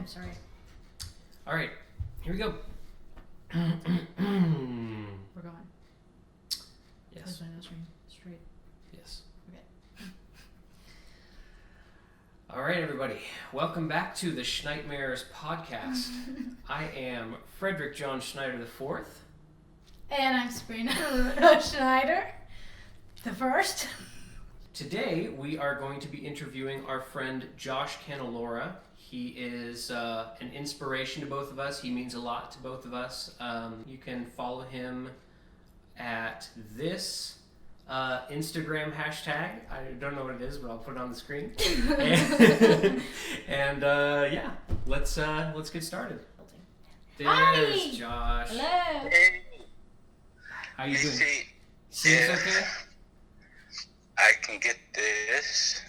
sorry. All right, here we go. We're going. Yes. Is my nose ring straight? Yes. Okay. All right, everybody. Welcome back to the Schnightmares podcast. I am Frederick John Schneider IV. And I'm Sabrina Schneider, the first. Today, we are going to be interviewing our friend Josh Cannelora. He is an inspiration to both of us. He means a lot to both of us. You can follow him at this Instagram hashtag. I don't know what it is, but I'll put it on the screen. and yeah, let's get started. There's Hi. Josh. Hello. Hey, How you doing? see Seems if okay? I can get this.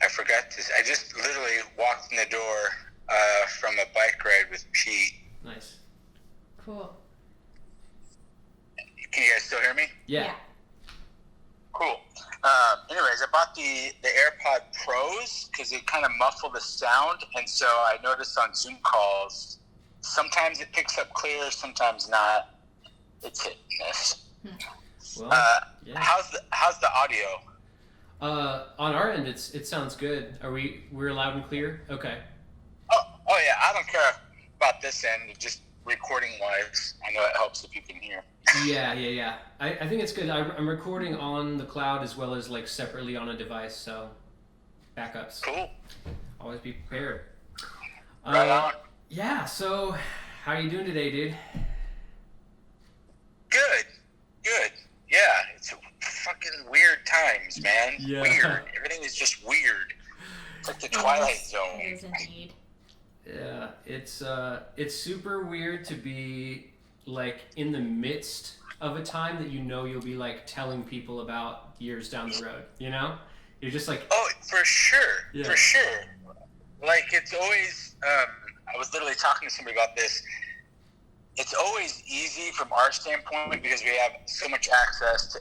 I forgot this. I just literally walked in the door from a bike ride with Pete. Nice. Cool. Can you guys still hear me? Yeah. Cool. Anyways, I bought the AirPod Pros because they kind of muffle the sound, and so I noticed on Zoom calls, sometimes it picks up clear, sometimes not. It's hit and miss. Well, yeah. How's the audio? On our end, it sounds good. We're loud and clear? Okay. Oh yeah, I don't care about this end, just recording wise. I know it helps if you can hear. Yeah. I think it's good. I'm recording on the cloud as well as like separately on a device, so backups. Cool. Always be prepared. Right on. Yeah, so how you doing today, dude? Good. Yeah, it's fucking weird times, man. Yeah. Weird. Everything is just weird. It's like the Twilight Zone. It is indeed. Yeah, it's super weird to be like in the midst of a time that you know you'll be like telling people about years down the road, you know? You're just like, Oh, for sure. Yeah. For sure. Like, it's always, I was literally talking to somebody about this. It's always easy from our standpoint because we have so much access to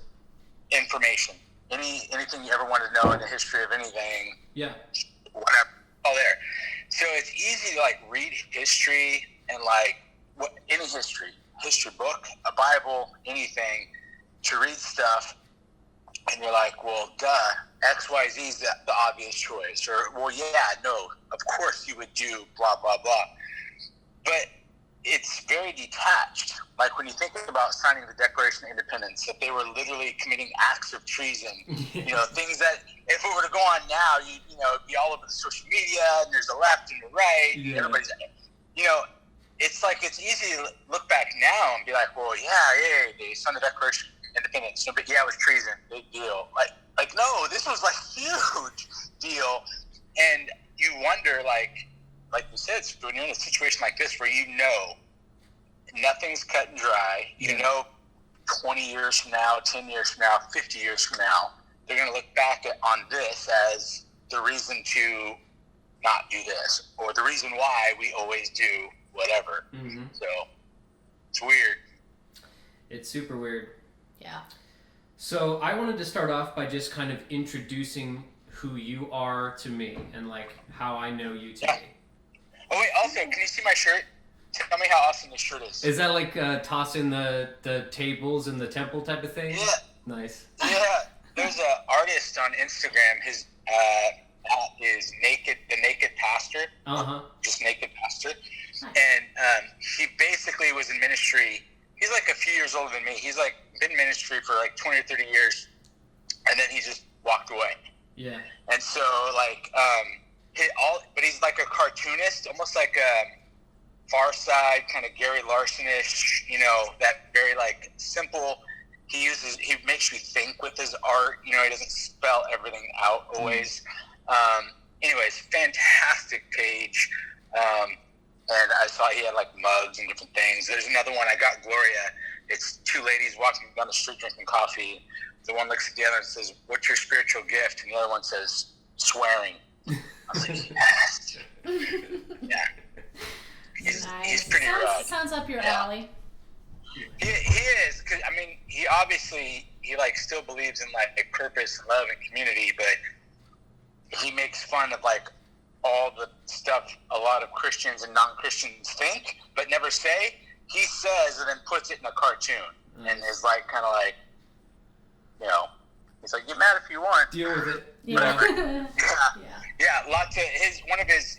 information. Anything you ever want to know in the history of anything, yeah. whatever, all there. So it's easy to like read history and like any history book, a Bible, anything, to read stuff, and you're like, well, duh, XYZ is the obvious choice, or well, yeah, no, of course you would do blah blah blah, but it's very detached. Like when you think about signing the Declaration of Independence, that they were literally committing acts of treason. You know, things that if it were to go on now, you know, it'd be all over the social media, and there's a left and a right, and everybody's, you know, it's like it's easy to look back now and be like, well, yeah, they signed the Declaration of Independence, but yeah, it was treason, big deal. Like no, this was like huge deal, and you wonder, like you said, when you're in a situation like this where you know nothing's cut and dry, you know 20 years from now, 10 years from now, 50 years from now, they're going to look back on this as the reason to not do this, or the reason why we always do whatever. Mm-hmm. So it's weird. It's super weird. Yeah. So I wanted to start off by just kind of introducing who you are to me and like how I know you today. Oh wait, also, can you see my shirt? Tell me how awesome this shirt is. Is that like tossing the tables in the temple type of thing? Yeah. Nice. Yeah. There's an artist on Instagram. His at is the naked pastor. Just naked pastor. And he basically was in ministry. He's like a few years older than me. He's like been in ministry for like 20 or 30 years, and then he just walked away. Yeah. And so like but he's like a cartoonist, almost like a Far Side, kind of Gary Larson-ish, you know, that very like simple. He makes you think with his art, you know, he doesn't spell everything out always. Anyways, fantastic page. And I saw he had like mugs and different things. There's another one, I got Gloria. It's two ladies walking down the street drinking coffee. The one looks at the other and says, "What's your spiritual gift?" And the other one says, "Swearing." I was like, yes. Yeah. He's pretty rad. Sounds up your alley. He is, cause I mean, he like still believes in like purpose, love, and community, but he makes fun of like all the stuff a lot of Christians and non-Christians think, but never say. He says and then puts it in a cartoon, and is like kind of like, you know, he's like, get mad if you want. Deal with it. Yeah. Lots of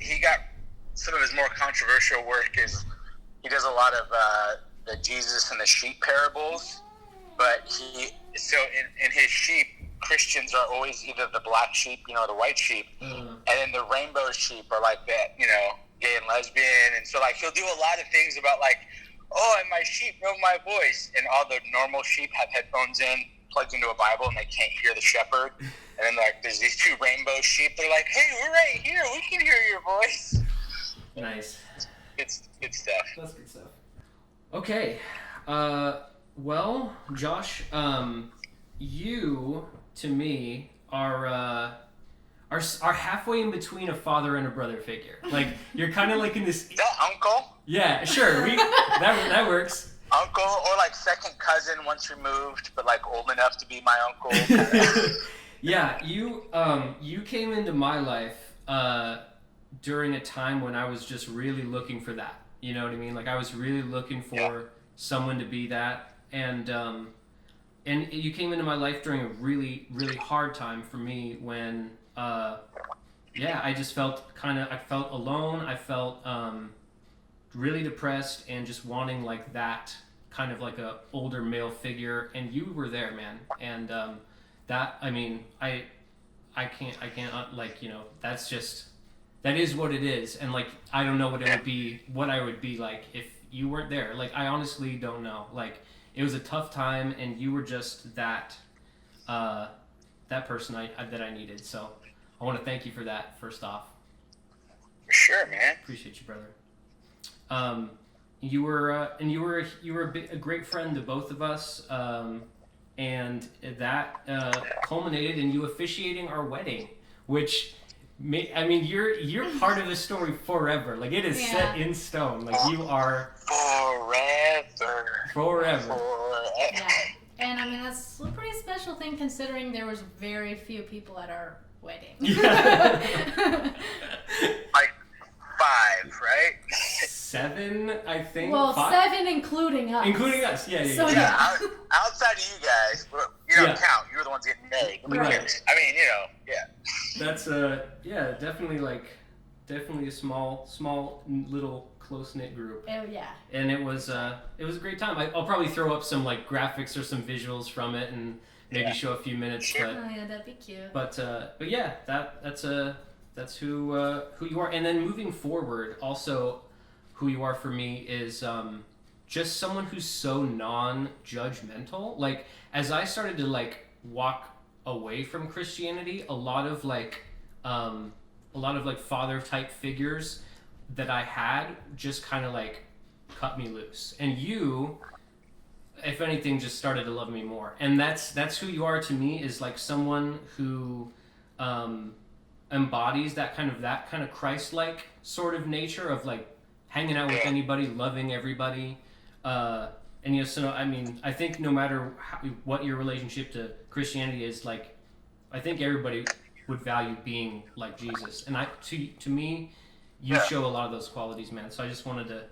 he got some of his more controversial work is he does a lot of the Jesus and the sheep parables, but in his sheep, Christians are always either the black sheep, you know, the white sheep, and then the rainbow sheep are like that, you know, gay and lesbian, and so like he'll do a lot of things about like, oh, and my sheep know my voice, and all the normal sheep have headphones in, plugged into a Bible, and they can't hear the shepherd, and then like there's these two rainbow sheep, they're like, hey, we're right here, we can hear your voice. Nice. It's good stuff. That's good stuff. Okay, well, Josh, you to me are halfway in between a father and a brother figure. Like you're kind of like in this. Is that uncle? Yeah, sure. That works. Uncle, or like second cousin once removed, but like old enough to be my uncle. Yeah, you came into my life during a time when I was just really looking for that. You know what I mean? Like I was really looking for someone to be that, and you came into my life during a really, really hard time for me when I just felt I felt alone. I felt really depressed and just wanting like that kind of like a older male figure, and you were there, man. And that, I mean, I can't like, you know, that is what it is. And like I don't know what I would be like if you weren't there. Like I honestly don't know. Like it was a tough time, and you were just that person that I needed. So I want to thank you for that first off. For sure, man. Appreciate you, brother. You were a great friend to both of us, and that culminated in you officiating our wedding, which you're part of the story forever. Like it is set in stone. Like you are forever. Yeah. And I mean that's a pretty special thing considering there was very few people at our wedding. Yeah. Like 5, right? 7, I think. Well, 5? 7 including us. Including us, yeah. So, Yeah, outside of you guys, you don't Yeah. count. You're the ones getting married. Right. I mean, you know, yeah. That's definitely a small little close-knit group. Oh yeah. And it was a great time. I'll probably throw up some like graphics or some visuals from it and maybe show a few minutes. Sure. But Oh yeah, that'd be cute. but yeah, that's who you are. And then moving forward, also who you are for me is just someone who's so non-judgmental. Like as I started to like walk away from Christianity, a lot of father type figures that I had just kind of like cut me loose. And you, if anything, just started to love me more. And that's who you are to me, is like someone who embodies that kind of Christ-like sort of nature of like hanging out with anybody, loving everybody. And you know, so I mean, I think no matter what your relationship to Christianity is, like, I think everybody would value being like Jesus. And to me, you show a lot of those qualities, man. So I just wanted to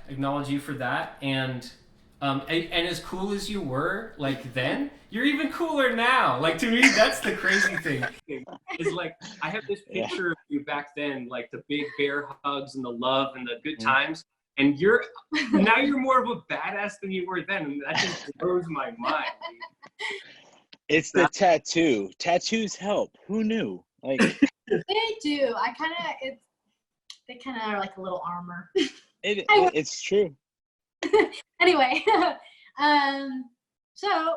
acknowledge you for that. And as cool as you were like then, you're even cooler now. Like to me, that's the crazy thing. Is like I have this picture of you back then, like the big bear hugs and the love and the good times. And now you're more of a badass than you were then, and that just blows my mind. It's the tattoo. Tattoos help. Who knew? Like They do. They kind of are like a little armor. it's true. Anyway, so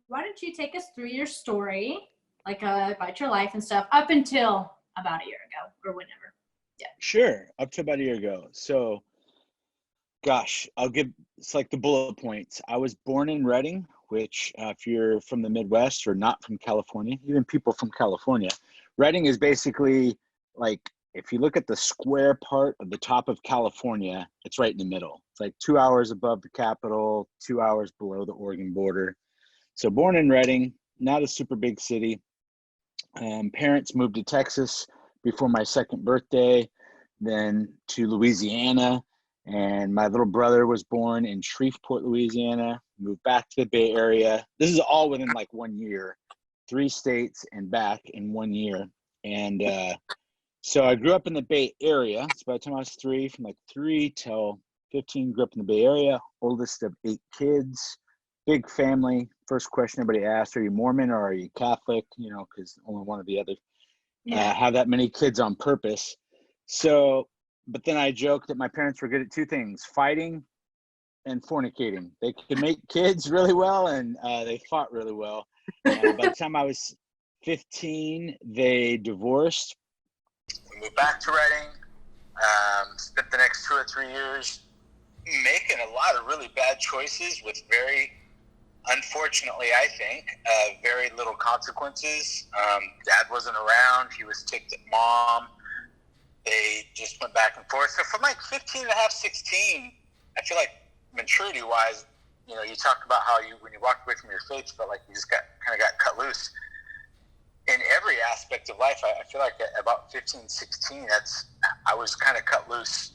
why don't you take us through your story, like about your life and stuff, up until about a year ago or whenever. Yeah. Sure. Up to about a year ago. So, gosh, it's like the bullet points. I was born in Reading, which if you're from the Midwest or not from California, even people from California, Reading is basically like, if you look at the square part of the top of California, it's right in the middle. It's like 2 hours above the capital, 2 hours below the Oregon border. So born in Reading, not a super big city. Parents moved to Texas before my second birthday, then to Louisiana. And my little brother was born in Shreveport, Louisiana, moved back to the Bay Area. This is all within like 1 year, 3 states and back in 1 year. And so I grew up in the Bay Area. So by the time I was 3, from like 3 till 15, grew up in the Bay Area, oldest of 8 kids, big family. First question everybody asks, are you Mormon or are you Catholic? You know, because only one or the other have that many kids on purpose. So, but then I joked that my parents were good at 2 things, fighting and fornicating. They could make kids really well, and they fought really well. By the time I was 15, they divorced. We moved back to Reading, spent the next 2 or 3 years making a lot of really bad choices with unfortunately, I think, very little consequences. Dad wasn't around. He was ticked at Mom. They just went back and forth. So from like 15 and a half, 16, I feel like maturity-wise, you know, you talk about how when you walked away from your faith, felt like you just got cut loose. In every aspect of life, I feel like at about 15, 16, I was kind of cut loose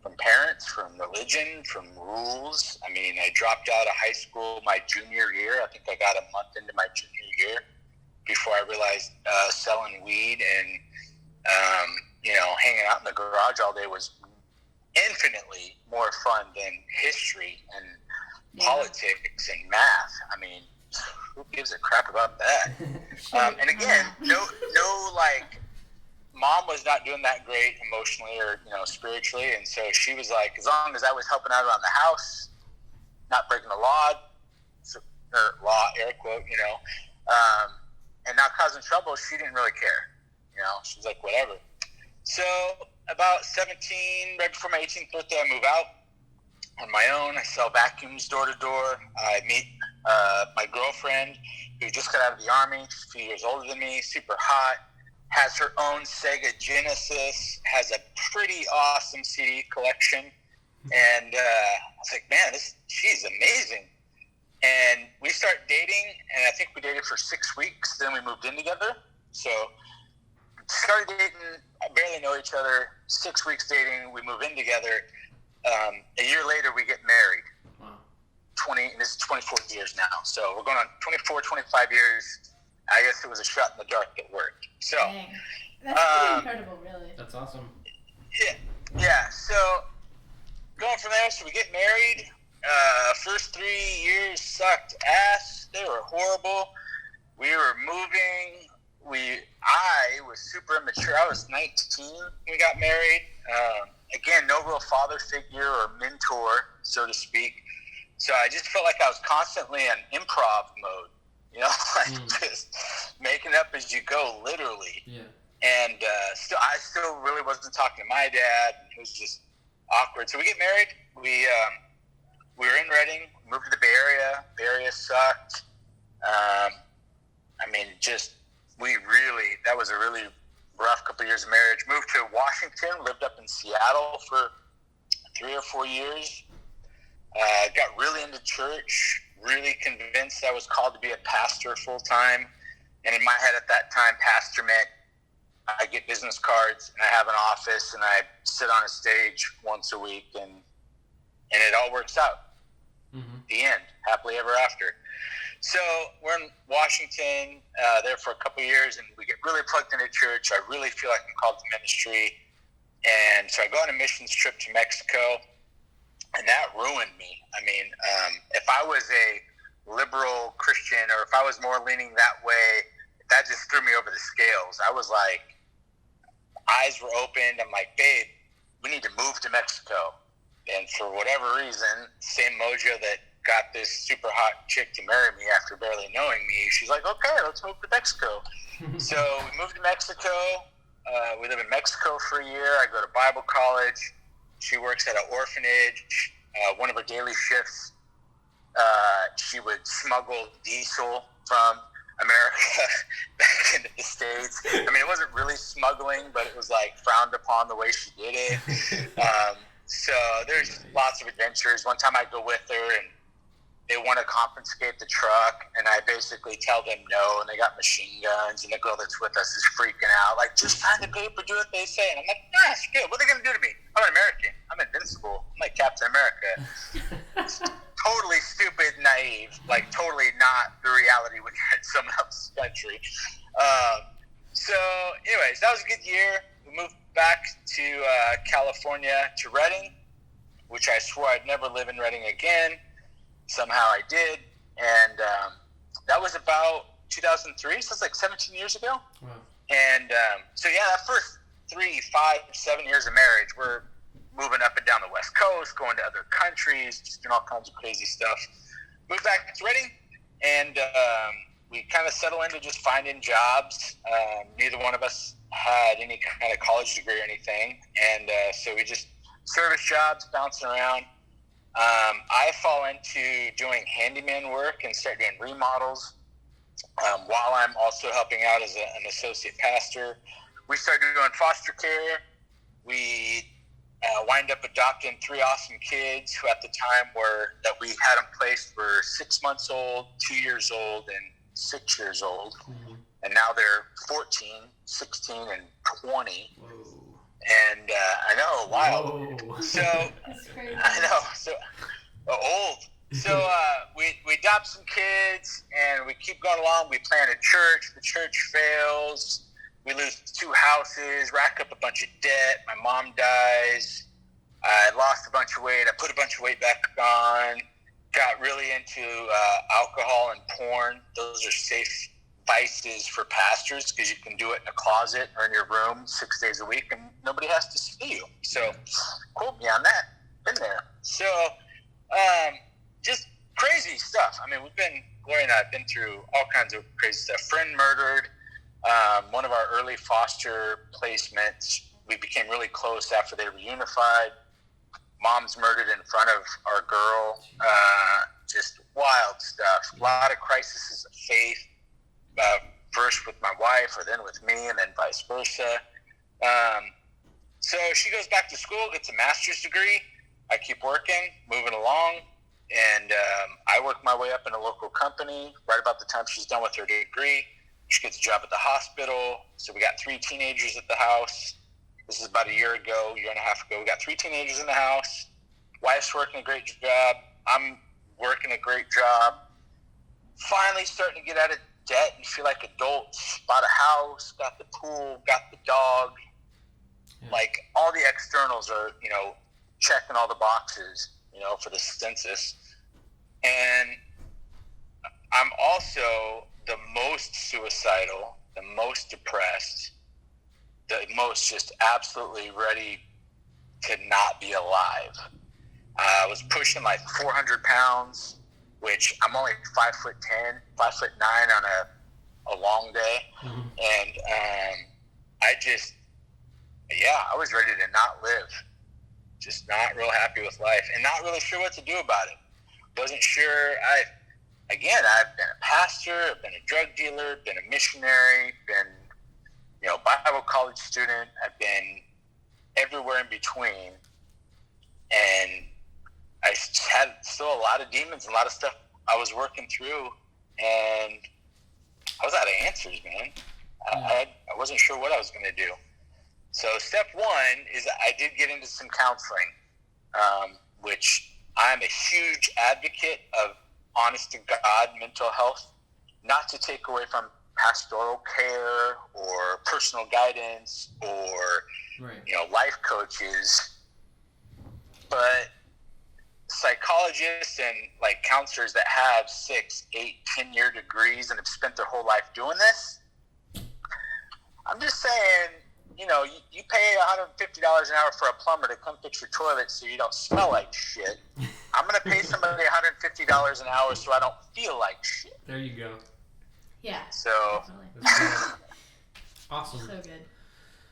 from parents, from religion, from rules. I mean, I dropped out of high school my junior year. I think I got a month into my junior year before I realized selling weed and, you know, hanging out in the garage all day was infinitely more fun than history and politics and math. I mean, who gives a crap about that? And again, no, like, Mom was not doing that great emotionally or, you know, spiritually. And so she was like, as long as I was helping out around the house, not breaking the law, air quote, you know, and not causing trouble, she didn't really care. You know, she was like, whatever. So about 17, right before my 18th birthday, I move out on my own. I sell vacuums door to door. I meet my girlfriend who just got out of the Army, she's a few years older than me, super hot, has her own Sega Genesis, has a pretty awesome CD collection. And I was like, man, she's amazing. And we start dating, and I think we dated for 6 weeks. Then we moved in together. So started dating, barely know each other. 6 weeks dating, we move in together. A year later, we get married. Wow. This is 24 years now. So we're going on 24, 25 years. I guess it was a shot in the dark that worked. So dang. That's pretty incredible, really. That's awesome. Yeah. So going from there, so we get married. First 3 years sucked ass. They were horrible. We were moving. I was super immature. I was 19 when we got married. Again, no real father figure or mentor, so to speak. So I just felt like I was constantly in improv mode, you know, like just making up as you go, literally. Yeah. And I still really wasn't talking to my dad. It was just awkward. So we get married. We were in Reading, moved to the Bay Area. Bay Area sucked. I mean, that was a really rough couple of years of marriage. Moved to Washington, lived up in Seattle for 3 or 4 years. Got really into church, really convinced I was called to be a pastor full time. And in my head at that time, pastor meant I get business cards and I have an office and I sit on a stage once a week and it all works out. Mm-hmm. The end, happily ever after. So we're in Washington there for a couple of years, and we get really plugged into church. I really feel like I'm called to ministry. And so I go on a missions trip to Mexico, and that ruined me. I mean, if I was a liberal Christian or if I was more leaning that way, that just threw me over the scales. I was like, eyes were opened. I'm like, babe, we need to move to Mexico. And for whatever reason, same mojo that got this super hot chick to marry me after barely knowing me, she's like, okay, let's move to Mexico. So we moved to Mexico. We live in Mexico for a year. I go to Bible college. She works at an orphanage. One of her daily shifts, she would smuggle diesel from America back into the States. I mean, it wasn't really smuggling, but it was like frowned upon the way she did it. So there's lots of adventures. One time I'd go with her and they want to confiscate the truck, and I basically tell them no, and they got machine guns, and the girl that's with us is freaking out, like, just sign the paper, do what they say. And I'm like, nah, it's good. What are they going to do to me? I'm an American. I'm invincible. I'm like Captain America. Totally stupid, naive, like totally not the reality when you're in someone else's country. So anyways, that was a good year. We moved back to California, to Redding, which I swore I'd never live in Redding again. Somehow I did. And that was about 2003, so it's like 17 years ago. Wow. And so yeah, that first 3, 5, 7 years of marriage, we're moving up and down the West Coast, going to other countries, just doing all kinds of crazy stuff. Moved back to Redding, and we kind of settled into just finding jobs. Neither one of us had any kind of college degree or anything, and so we just service jobs, bouncing around. I fall into doing handyman work and start doing remodels while I'm also helping out as an associate pastor. We started doing foster care. We wind up adopting 3 awesome kids who at the time that we had them placed were 6 months old, 2 years old, and 6 years old. Mm-hmm. And now they're 14, 16, and 20. Whoa. And I know, wild. Whoa. So That's crazy. I know, so old. So we adopt some kids, and we keep going along. We plant a church. The church fails. We lose 2 houses, rack up a bunch of debt. My mom dies. I lost a bunch of weight. I put a bunch of weight back on. Got really into alcohol and porn. Those are safe vices for pastors because you can do it in a closet or in your room 6 days a week, and nobody has to see you. So, quote me on that. Been there. So, just crazy stuff. I mean, Gloria and I have been through all kinds of crazy stuff. Friend murdered. One of our early foster placements, we became really close after they reunified. Mom's murdered in front of our girl. Just wild stuff. A lot of crises of faith. First with my wife, or then with me, and then vice versa. So she goes back to school, gets a master's degree. I keep working, moving along, and I work my way up in a local company. Right about the time she's done with her degree, she gets a job at the hospital. So we got 3 teenagers at the house. This is about a year and a half ago. We got 3 teenagers in the house. Wife's working a great job. I'm working a great job. Finally starting to get out of debt and feel like adults. Bought a house, got the pool, got the dog. Yeah. Like all the externals are, checking all the boxes, for the census. And I'm also the most suicidal, the most depressed, the most just absolutely ready to not be alive. I was pushing like 400 pounds, which I'm only 5'10", 5'9" on a long day. Mm-hmm. And I was ready to not live. Just not real happy with life and not really sure what to do about it. Wasn't sure. I've been a pastor, I've been a drug dealer, been a missionary, been, Bible college student. I've been everywhere in between. And I had still a lot of demons, a lot of stuff I was working through, and I was out of answers, man. I wasn't sure what I was going to do. So step 1 is I did get into some counseling, which I'm a huge advocate of honest to God mental health, not to take away from pastoral care or personal guidance or, life coaches, but psychologists and like counselors that have 6, 8, 10-year degrees and have spent their whole life doing this, I'm just saying, you pay $150 an hour for a plumber to come fix your toilet so you don't smell like shit. I'm going to pay somebody $150 an hour so I don't feel like shit. There you go. Yeah. So awesome. So good.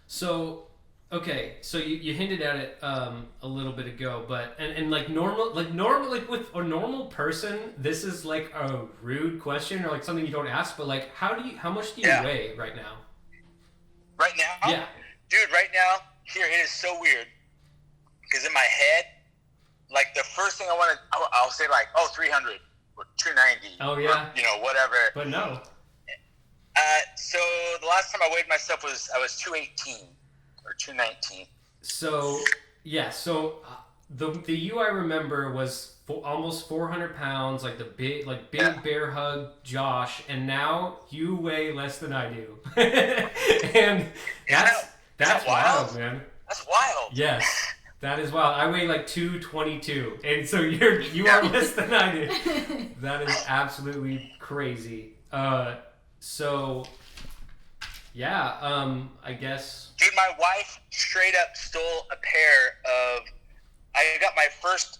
So okay, so you hinted at it a little bit ago, but and like with a normal person, this is like a rude question or like something you don't ask, but like how much do you weigh right now? Right now? Yeah. Dude, right now, it is so weird. Because in my head, like the first thing I'll say like, 300. or 290. Oh, yeah. Or, whatever. But no. So the last time I weighed myself I was 218 or 219. So yeah, the you I remember was almost 400 pounds, like the big bear hug Josh, and now you weigh less than I do, and that's wild, man. That's wild. Yes. That is wild. I weigh like 222, and so you are less than I do. That is absolutely crazy. So, yeah, I guess. Dude, my wife straight up stole a pair of. I got my first.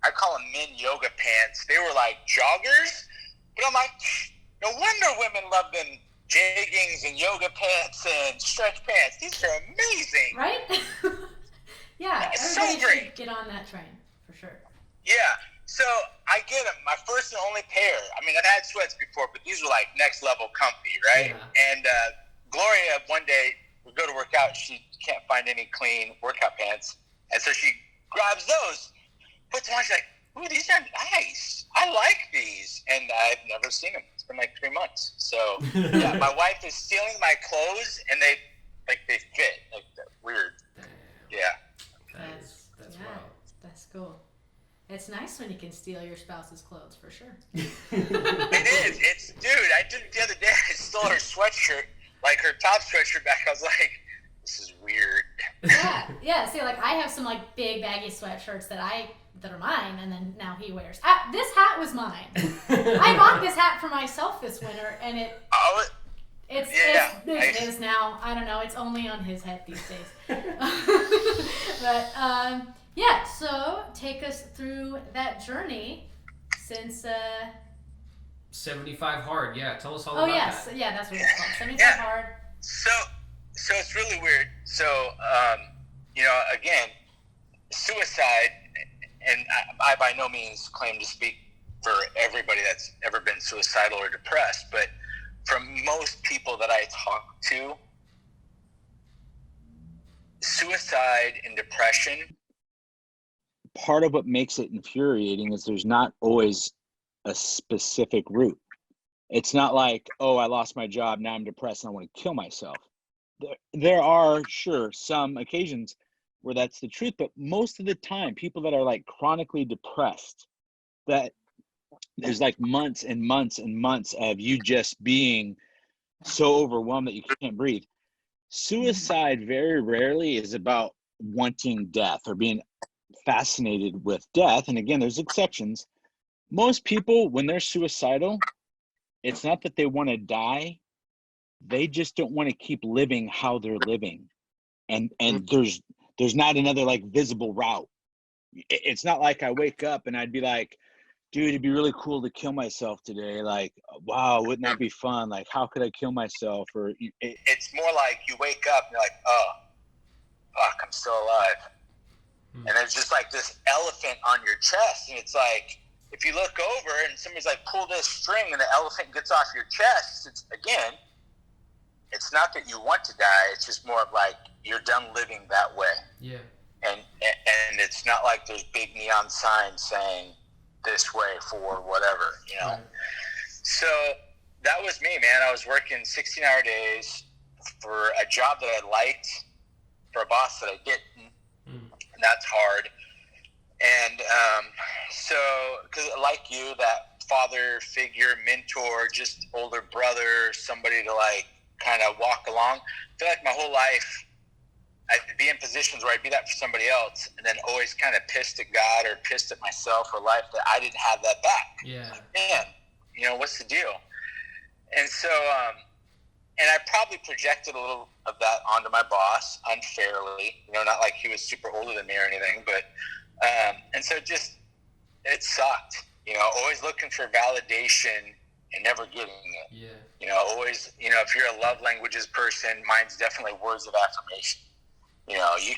I call them men yoga pants. They were like joggers, but I'm like, no wonder women love them jeggings and yoga pants and stretch pants. These are amazing, right? Yeah, it's everybody so great. should get on that train for sure. Yeah, so I get them. My first and only pair. I mean, I've had sweats before, but these were like next level comfy, right? Yeah. And Gloria, one day we go to work out. She can't find any clean workout pants, and so she grabs those, puts them on. She's like, "Ooh, these are nice. I like these." And I've never seen them. It's been like 3 months. So yeah, my wife is stealing my clothes, and they fit like weird. Yeah. That's wild. That's cool. It's nice when you can steal your spouse's clothes, for sure. It is. Dude, I did it the other day. I stole her sweatshirt, like her top sweatshirt back. I was like, this is weird. Yeah. See, like I have some like big baggy sweatshirts that are mine, and then now he wears. This hat was mine. I bought this hat for myself this winter, and it is now. I don't know. It's only on his head these days. But yeah. So take us through that journey since 75 hard. Yeah, tell us all about that. Oh yeah, that's what it's called. 75 hard. So it's really weird. So again, suicide, and I by no means claim to speak for everybody that's ever been suicidal or depressed, but from most people that I talk to, suicide and depression. Part of what makes it infuriating is there's not always a specific route. It's not like, oh, I lost my job, now I'm depressed and I want to kill myself. There are, sure, some occasions where that's the truth, but most of the time, people that are like chronically depressed, that there's like months and months and months of you just being so overwhelmed that you can't breathe. Suicide very rarely is about wanting death or being fascinated with death. And again, there's exceptions. Most people, when they're suicidal, it's not that they want to die. They just don't want to keep living how they're living. And there's not another like visible route. It's not like I wake up and I'd be like, dude, it'd be really cool to kill myself today. Like, wow, wouldn't that be fun? Like, how could I kill myself? Or it's more like you wake up and you're like, oh, fuck, I'm still alive. And there's just like this elephant on your chest. And it's like, if you look over and somebody's like, pull this string and the elephant gets off your chest, it's not that you want to die. It's just more of like, you're done living that way. Yeah. And it's not like there's big neon signs saying this way for whatever, Right. So that was me, man. I was working 16-hour days for a job that I liked, for a boss that I didn't. And that's hard. And so, because like you, that father figure, mentor, just older brother, somebody to like kind of walk along. I feel like my whole life I'd be in positions where I'd be that for somebody else, and then always kind of pissed at God or pissed at myself or life that I didn't have that back. Yeah. Man, what's the deal? And so, and I probably projected a little of that onto my boss unfairly, not like he was super older than me or anything, but, and so it sucked, always looking for validation and never getting it. Yeah. Always, if you're a love languages person, mine's definitely words of affirmation. We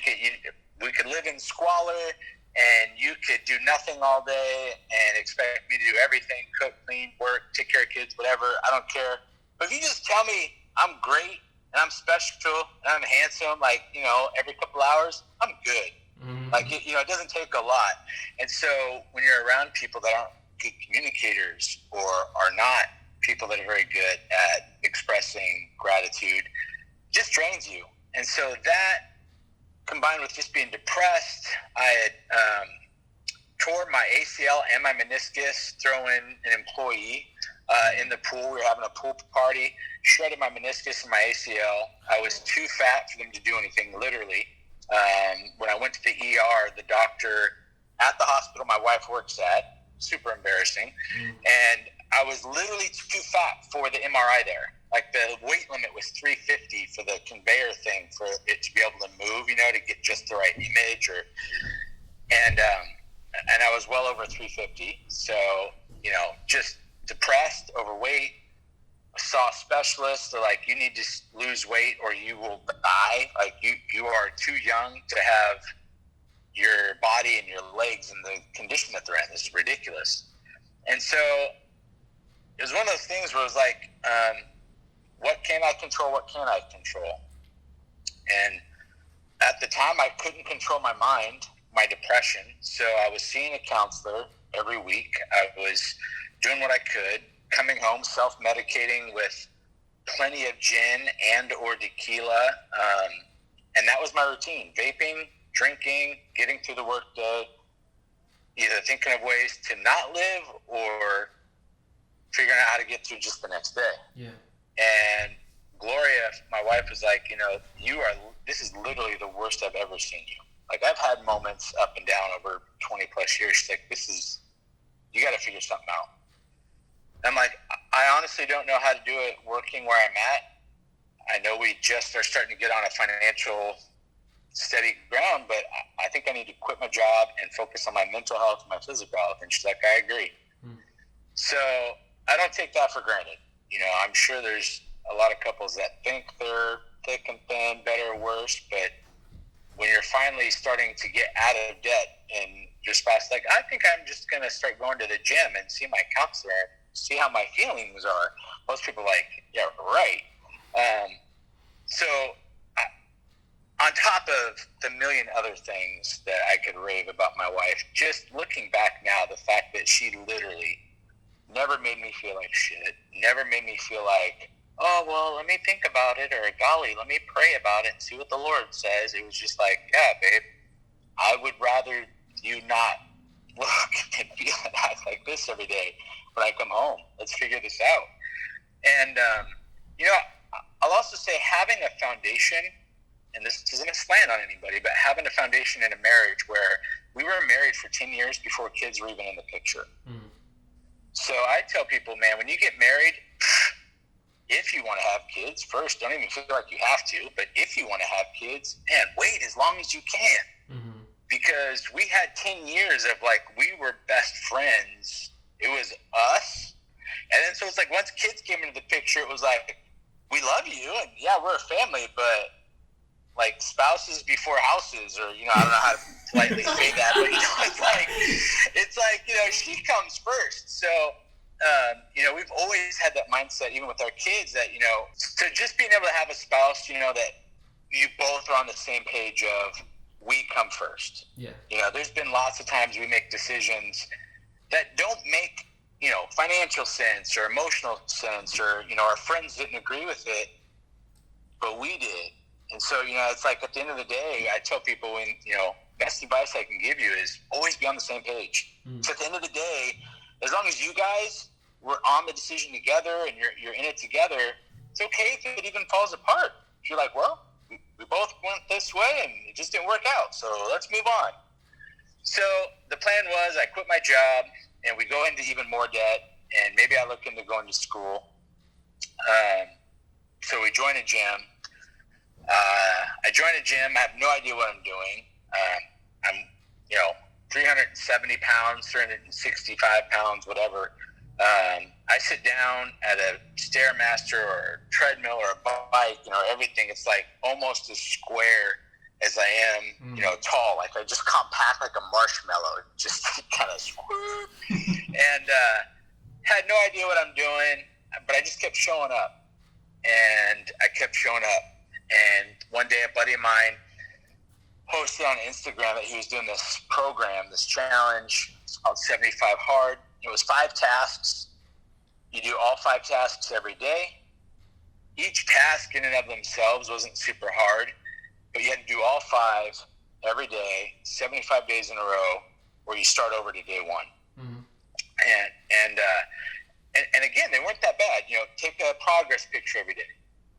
could live in squalor and you could do nothing all day and expect me to do everything, cook, clean, work, take care of kids, whatever. I don't care. But if you just tell me I'm great and I'm special and I'm handsome, every couple hours, I'm good. Mm-hmm. It doesn't take a lot. And so when you're around people that aren't good communicators or are not people that are very good at expressing gratitude just drains you. And so that, combined with just being depressed, I had tore my ACL and my meniscus throwing an employee in the pool. We were having a pool party, shredded my meniscus and my ACL. I was too fat for them to do anything, literally. When I went to the ER, the doctor at the hospital my wife works at, super embarrassing, and I was literally too fat for the MRI there. Like, the weight limit was 350 for the conveyor thing, for it to be able to move, to get just the right image. And I was well over 350. So, just depressed, overweight. I saw a specialist. They're like, you need to lose weight or you will die. Like, you are too young to have your body and your legs in the condition that they're in. This is ridiculous. And so it was one of those things where it was like, what can I control? What can't I control? And at the time, I couldn't control my mind, my depression. So I was seeing a counselor every week. I was doing what I could, coming home, self-medicating with plenty of gin and or tequila. And that was my routine: vaping, drinking, getting through the workday, either thinking of ways to not live or figuring out how to get through just the next day. Yeah. And Gloria, my wife, was like, this is literally the worst I've ever seen you. Like, I've had moments up and down over 20 plus years. She's like, you got to figure something out. I'm like, I honestly don't know how to do it working where I'm at. I know we just are starting to get on a financial steady ground, but I think I need to quit my job and focus on my mental health and my physical health. And she's like, I agree. So I don't take that for granted. I'm sure there's a lot of couples that think they're thick and thin, better or worse, but when you're finally starting to get out of debt and your spouse is like, I think I'm just going to start going to the gym and see my counselor, see how my feelings are. Most people are like, yeah, right. So on top of the million other things that I could rave about my wife, just looking back now, the fact that she literally never made me feel like shit, never made me feel like, oh, well, let me think about it, or golly, let me pray about it and see what the Lord says. It was just like, yeah, babe, I would rather you not look and feel and act like this every day when I come home. Let's figure this out. And, I'll also say having a foundation, and this isn't a slant on anybody, but having a foundation in a marriage where we were married for 10 years before kids were even in the picture. So I tell people, man, when you get married, if you want to have kids, first, don't even feel like you have to, but if you want to have kids, man, wait as long as you can. Because we had 10 years of, like, we were best friends. It was us. And then so it's like, once kids came into the picture, it was like, we love you, and yeah, we're a family, but like spouses before houses, or, I don't know how to politely say that, but it's like, she comes first. So, we've always had that mindset, even with our kids, that, so just being able to have a spouse, that you both are on the same page of, we come first. Yeah. There's been lots of times we make decisions that don't make, financial sense or emotional sense, or, our friends didn't agree with it, but we did. And so, it's like, at the end of the day, I tell people, when, best advice I can give you is always be on the same page. So at the end of the day, as long as you guys were on the decision together and you're in it together, it's okay if it even falls apart. If you're like, well, we both went this way and it just didn't work out, so let's move on. So the plan was, I quit my job and we go into even more debt, and maybe I look into going to school. So we join a gym. I join a gym. I have no idea what I'm doing. I'm, 370 pounds, 365 pounds, whatever. I sit down at a Stairmaster or a treadmill or a bike, everything. It's like almost as square as I am, tall. Like, I just compact like a marshmallow, just kind of swoop. And had no idea what I'm doing, but I just kept showing up. And I kept showing up. And one day a buddy of mine posted on Instagram that he was doing this program, this challenge. It's called 75 Hard. It was 5 tasks. You do all 5 tasks every day. Each task in and of themselves wasn't super hard, but you had to do all 5 every day, 75 days in a row, where you start over to day 1. Mm-hmm. And again, they weren't that bad. Take a progress picture every day.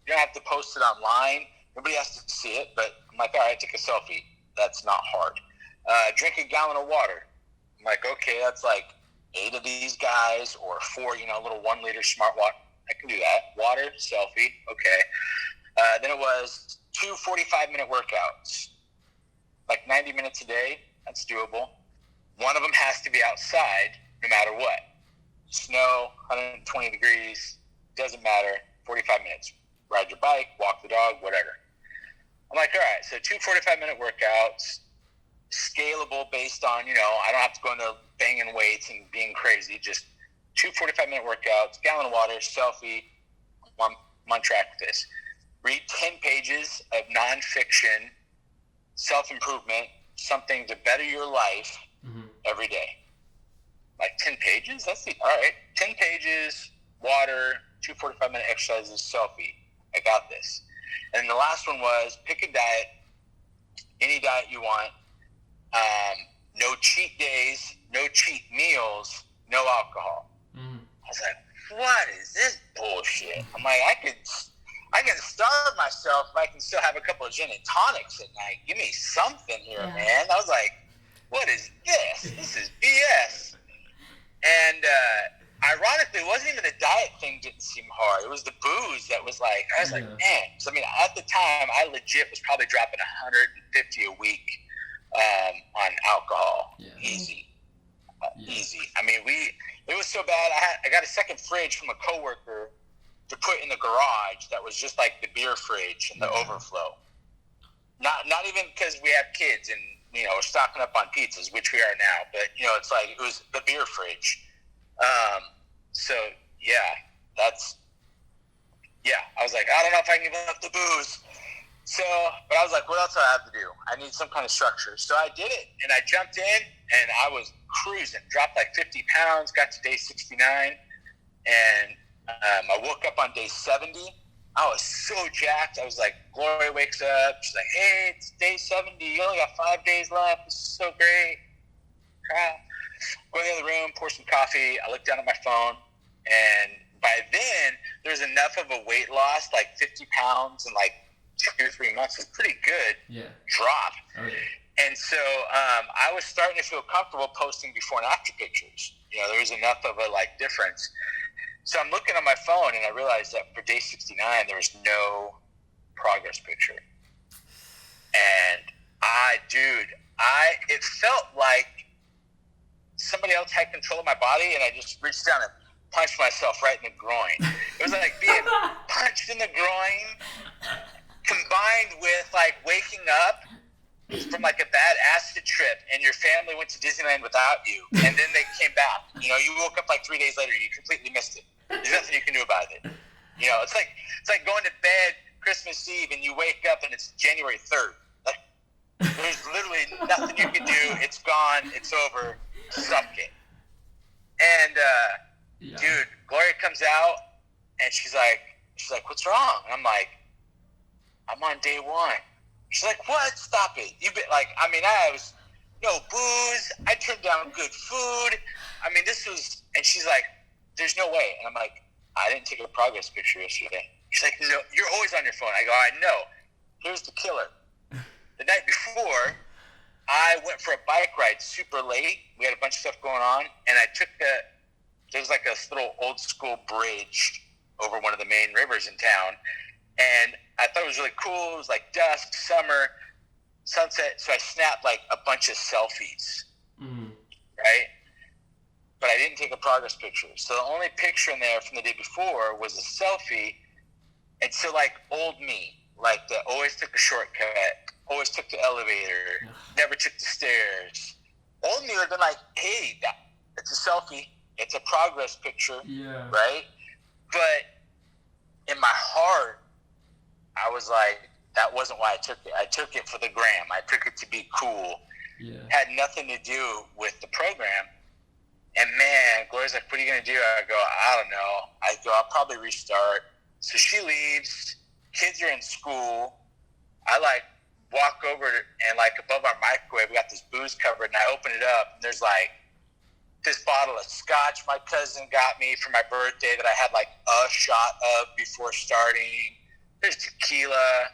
You don't have to post it online. Nobody has to see it, but I'm like, all right, take a selfie. That's not hard. Drink a gallon of water. I'm like, okay, that's like 8 of these guys, or 4, a little 1 liter smart water. I can do that. Water, selfie, okay. Then it was 2 45-minute workouts, like 90 minutes a day. That's doable. One of them has to be outside, no matter what. Snow, 120 degrees, doesn't matter. 45 minutes. Ride your bike, walk the dog, whatever. I'm like, all right, so 2 45-minute workouts, scalable based on, I don't have to go into banging weights and being crazy, just 2 45-minute workouts, gallon of water, selfie. I'm on track with this. Read 10 pages of nonfiction, self-improvement, something to better your life every day. Like 10 pages? All right. 10 pages, water, 2 45-minute exercises, selfie. I got this. And the last one was pick a diet, any diet you want, no cheat days, no cheat meals, no alcohol. I was like, what is this bullshit? I'm like, I can starve myself if I can still have a couple of gin and tonics at night. Give me something here, man. I was like, what is this? This is BS. And ironically, it wasn't even the diet thing didn't seem hard. It was the booze that was like, I was like, man. So, at the time, I legit was probably dropping 150 a week on alcohol. Yeah. Easy. Easy. It was so bad. I got a second fridge from a coworker to put in the garage that was just like the beer fridge and the overflow. Not even because we have kids and we're stocking up on pizzas, which we are now. But it's like it was the beer fridge. I was like, I don't know if I can give up the booze. So, but I was like, what else do I have to do? I need some kind of structure. So I did it, and I jumped in, and I was cruising. Dropped like 50 pounds, got to day 69, and I woke up on day 70. I was so jacked. I was like, Gloria wakes up. She's like, hey, it's day 70. You only got 5 days left. This is so great. Go in the other room, pour some coffee. I look down at my phone, and by then, there's enough of a weight loss, like 50 pounds in like 2 or 3 months. It's pretty good drop. Oh, yeah. And so I was starting to feel comfortable posting before and after pictures. There was enough of a like difference. So I'm looking on my phone, and I realized that for day 69, there was no progress picture. And it felt like somebody else had control of my body, and I just reached down and punched myself right in the groin. It was like being punched in the groin, combined with like waking up from like a bad acid trip, and your family went to Disneyland without you, and then they came back. You woke up like 3 days later, you completely missed it. There's nothing you can do about it. It's like going to bed Christmas Eve, and you wake up and it's January 3rd. Like, there's literally nothing you can do. It's gone. It's over. Suck it. And dude, Gloria comes out, and she's like, what's wrong? And I'm like, I'm on day 1. She's like, what? Stop it. You've been like, I was no booze. I turned down good food. This was, and she's like, there's no way. And I'm like, I didn't take a progress picture yesterday. She's like, no, you're always on your phone. I go, I know. Here's the killer. The night before, I went for a bike ride super late. We had a bunch of stuff going on, and I took there's like a little old school bridge over one of the main rivers in town, and I thought it was really cool. It was like dusk, summer, sunset, so I snapped like a bunch of selfies, right? But I didn't take a progress picture. So the only picture in there from the day before was a selfie, and so like old me, like that always took a shortcut, always took the elevator, never took the stairs. Old me would have been like, hey, it's a selfie. It's a progress picture, right? But in my heart, I was like, that wasn't why I took it. I took it for the gram. I took it to be cool. Yeah. Had nothing to do with the program. And man, Gloria's like, what are you going to do? I go, I don't know. I go, I'll probably restart. So she leaves. Kids are in school. I like walk over and like above our microwave, we got this booze cupboard, and I open it up, and there's like this bottle of scotch my cousin got me for my birthday that I had like a shot of before starting. There's tequila.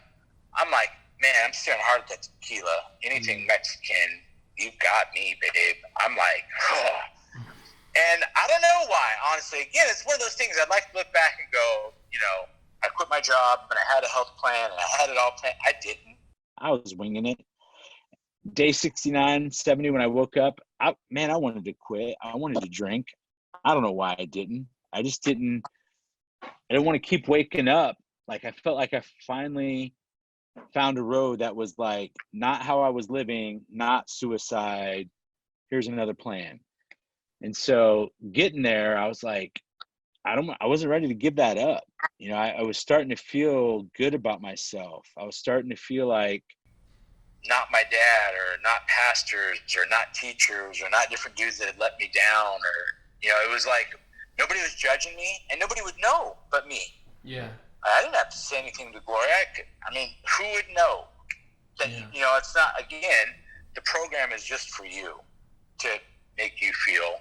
I'm like, man, I'm staring hard at that tequila. Anything Mexican, you got me, babe. I'm like, oh. And I don't know why, honestly. Again, it's one of those things I'd like to look back and go, you know, I quit my job and I had a health plan and I had it all planned. I didn't. I was winging it. Day 69, 70, when I woke up, I wanted to quit. I wanted to drink. I don't know why I didn't. I just didn't. I didn't want to keep waking up. Like, I felt like I finally found a road that was like not how I was living, not suicide. Here's another plan. And so getting there, I was like, I wasn't ready to give that up. You know, I was starting to feel good about myself. I was starting to feel like, not my dad, or not pastors, or not teachers, or not different dudes that had let me down, or, you know, it was like nobody was judging me, and nobody would know but me. Yeah. I didn't have to say anything to Gloria. I mean, who would know? That, you know, it's not, again, the program is just for you to make you feel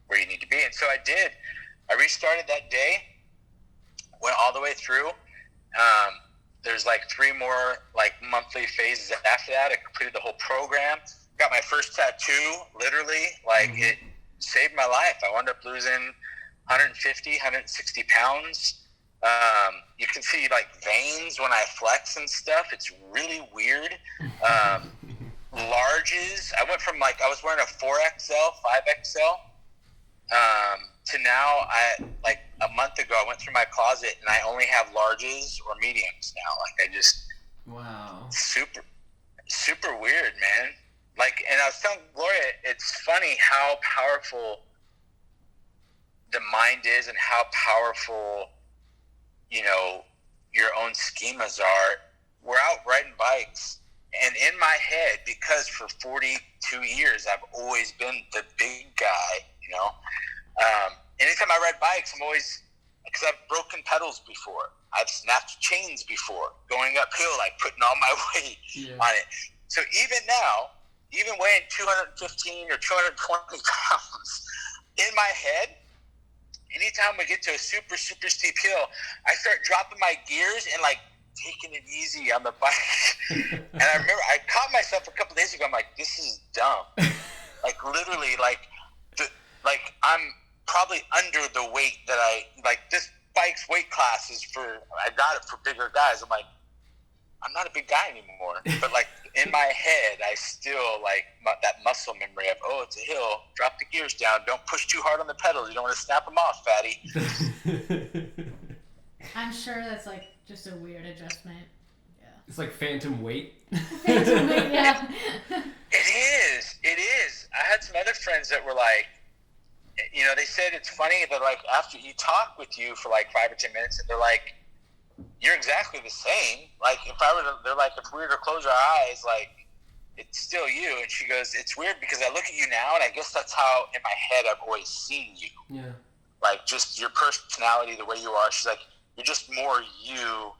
where you need to be. And so I did. I restarted that day, went all the way through. There's like 3 more like monthly phases after that. I completed the whole program. Got my first tattoo, literally. Like, it saved my life. I wound up losing 150, 160 pounds. You can see like veins when I flex and stuff. It's really weird. Larges. I went from like, I was wearing a 4XL, 5XL. To now, like a month ago, I went through my closet and I only have larges or mediums now. Like, I just, wow, super weird, man. Like, and I was telling Gloria, it's funny how powerful the mind is and how powerful, you know, your own schemas are. We're out riding bikes, and in my head, because for 42 years I've always been the big guy, you know. Anytime I ride bikes, I'm always, because I've broken pedals before. I've snapped chains before, going uphill, like putting all my weight on it. So even now, even weighing 215 or 220 pounds, in my head, anytime we get to a super, super steep hill, I start dropping my gears and like taking it easy on the bike. And I remember I caught myself a couple of days ago. I'm like, this is dumb. Like, literally, like I'm probably under the weight that this bike's weight class is for, I got it for bigger guys. I'm like, I'm not a big guy anymore. But like in my head, I still like that muscle memory of, oh, it's a hill, drop the gears down, don't push too hard on the pedals, you don't want to snap them off, fatty. I'm sure that's like just a weird adjustment. Yeah. It's like phantom weight. Phantom weight, yeah. It is. I had some other friends that were like, you know, they said it's funny that like after he talk with you for like 5 or 10 minutes, and they're like, you're exactly the same. Like they're like, if we were to close our eyes, like it's still you. And she goes, it's weird because I look at you now, and I guess that's how in my head I've always seen you. Yeah. Like just your personality, the way you are. She's like, you're just more you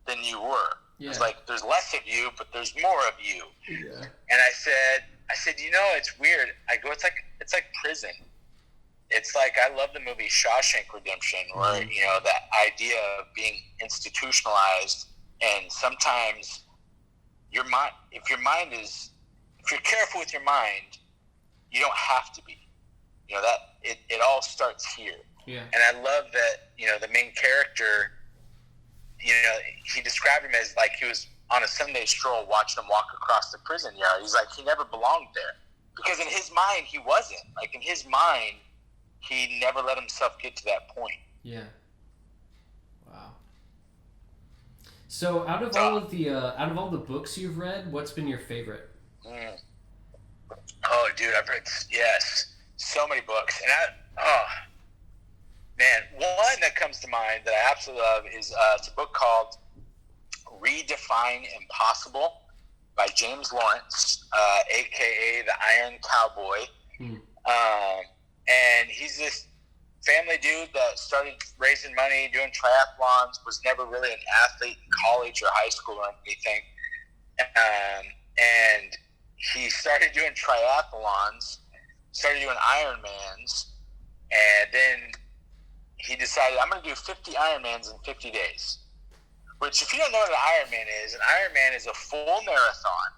than you were. Yeah. It's like there's less of you, but there's more of you. Yeah. And I said, you know, it's weird. I go, it's like prison. It's like, I love the movie Shawshank Redemption, where, you know, that idea of being institutionalized, and sometimes your mind, if you're careful with your mind, you don't have to be. You know, that it all starts here. Yeah. And I love that, you know, the main character, you know, he described him as like he was on a Sunday stroll watching him walk across the prison yard. He's like, he never belonged there. Because in his mind, he wasn't. Like, in his mind, he never let himself get to that point. Yeah. Wow. So out of all the books you've read, what's been your favorite? Oh, dude, I've read so many books, and one that comes to mind that I absolutely love is it's a book called Redefine Impossible by James Lawrence, aka the Iron Cowboy. And he's this family dude that started raising money, doing triathlons, was never really an athlete in college or high school or anything. And he started doing triathlons, started doing Ironmans, and then he decided, I'm going to do 50 Ironmans in 50 days. Which, if you don't know what an Ironman is a full marathon.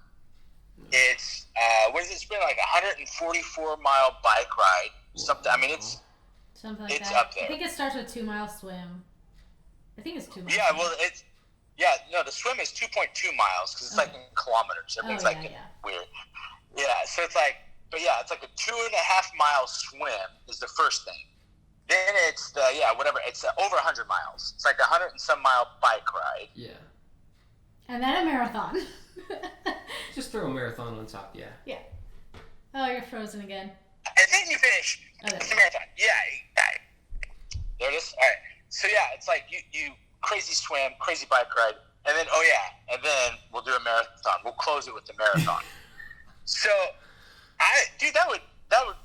It's, it's been like 144-mile bike ride. Something, I mean, it's something like it's that. up there. I think it starts with 2-mile swim. I think it's 2 miles. Yeah, well, the swim is 2.2 miles because it's like in kilometers. Everything's weird. Yeah, so it's like, it's like a 2.5 mile swim is the first thing. Then it's it's over 100 miles. It's like 100 and some mile bike ride. Yeah. And then a marathon. Just throw a marathon on top, yeah. Yeah. Oh, you're frozen again. And then you finish. Oh, It's a marathon. Yeah. There it is. All right. So it's like you crazy swim, crazy bike ride, and then we'll do a marathon. We'll close it with the marathon. So,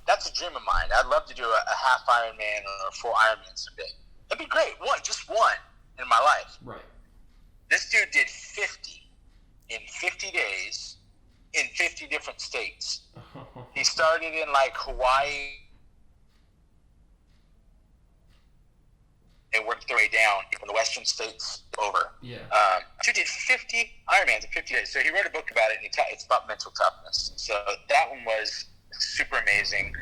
that's a dream of mine. I'd love to do a half Ironman or a full Ironman someday. That'd be great. Just one in my life. Right. This dude did 50 in 50 days in 50 different states. He started in like Hawaii and worked their way down from the western states over. Yeah. Dude did 50 Ironmans in 50 days. So he wrote a book about it, and it's about mental toughness. So that one was super amazing.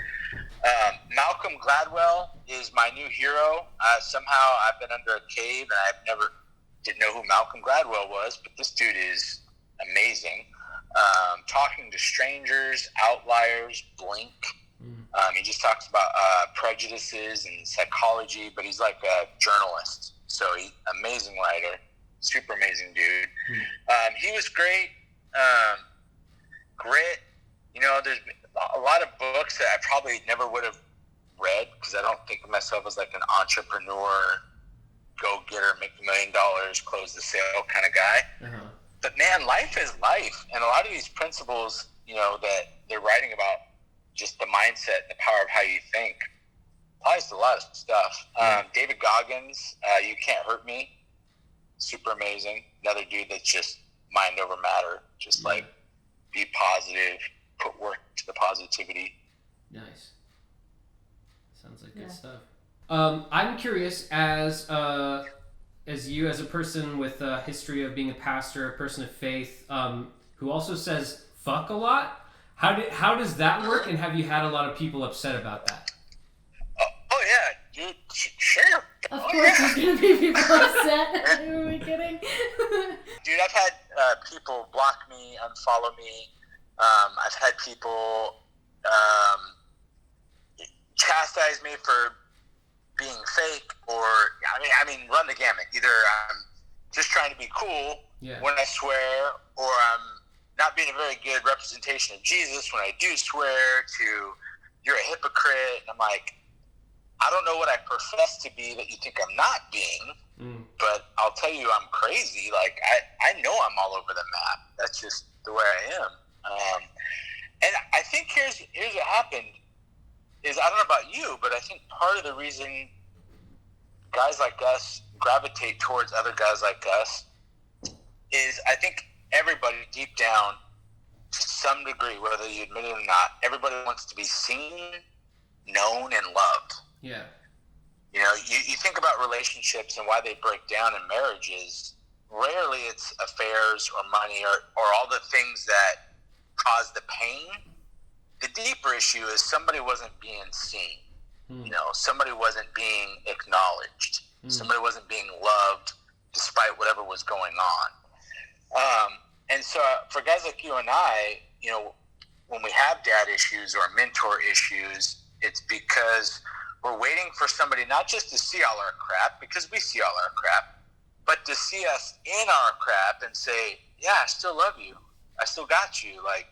Malcolm Gladwell is my new hero. Somehow I've been under a cave, and didn't know who Malcolm Gladwell was, but this dude is amazing. Talking to Strangers, Outliers, Blink. He just talks about prejudices and psychology, but he's like a journalist. So he's an amazing writer, super amazing dude. He was great. Grit. There's a lot of books that I probably never would have read because I don't think of myself as like an entrepreneur, go-getter, make $1 million, close the sale kind of guy. Uh-huh. But man, life is life. And a lot of these principles, that they're writing about, just the mindset, the power of how you think, applies to a lot of stuff. David Goggins, You Can't Hurt Me, super amazing. Another dude that's just mind over matter, just like be positive, put work to the positivity. Nice. Sounds like good stuff. I'm curious, as you, as a person with a history of being a pastor, a person of faith, who also says fuck a lot, how does that work, and have you had a lot of people upset about that? Oh yeah, dude, sure. Of course there's going to be people upset. Who are we kidding? Dude, I've had people block me, unfollow me. I've had people chastise me for being fake, or I mean, run the gamut. Either I'm just trying to be cool when I swear, or I'm not being a very good representation of Jesus when I do swear. To you're a hypocrite, and I'm like, I don't know what I profess to be that you think I'm not being, but I'll tell you I'm crazy. Like I know I'm all over the map. That's just the way I am. And I think here's what happened. Is I don't know about you, but I think part of the reason guys like us gravitate towards other guys like us is I think everybody deep down, to some degree, whether you admit it or not, everybody wants to be seen, known, and loved. Yeah. You think about relationships and why they break down in marriages. Rarely it's affairs or money or all the things that cause the pain. The deeper issue is somebody wasn't being seen. Somebody wasn't being acknowledged. Somebody wasn't being loved despite whatever was going on. And so for guys like you and I, when we have dad issues or mentor issues, it's because we're waiting for somebody not just to see all our crap, because we see all our crap, but to see us in our crap and say, yeah, I still love you. I still got you. Like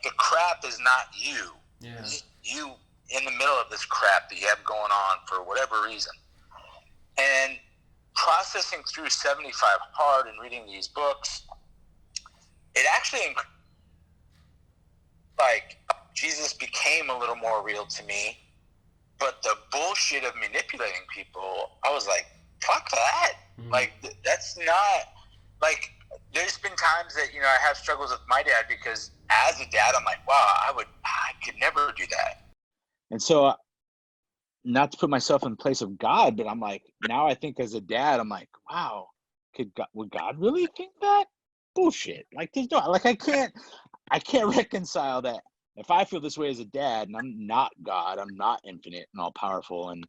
the crap is not you. Yeah. You in the middle of this crap that you have going on for whatever reason. And processing through 75 Hard and reading these books, it actually Jesus became a little more real to me. But the bullshit of manipulating people, I was like, fuck that. Like, that's not, like, there's been times that, I have struggles with my dad because as a dad, I'm like, wow, I could never do that. And so, not to put myself in the place of God, but I'm like, now I think as a dad, I'm like, wow, would God really think that? Bullshit. Like, there's no, like, I can't reconcile that. If I feel this way as a dad, and I'm not God, I'm not infinite and all powerful, and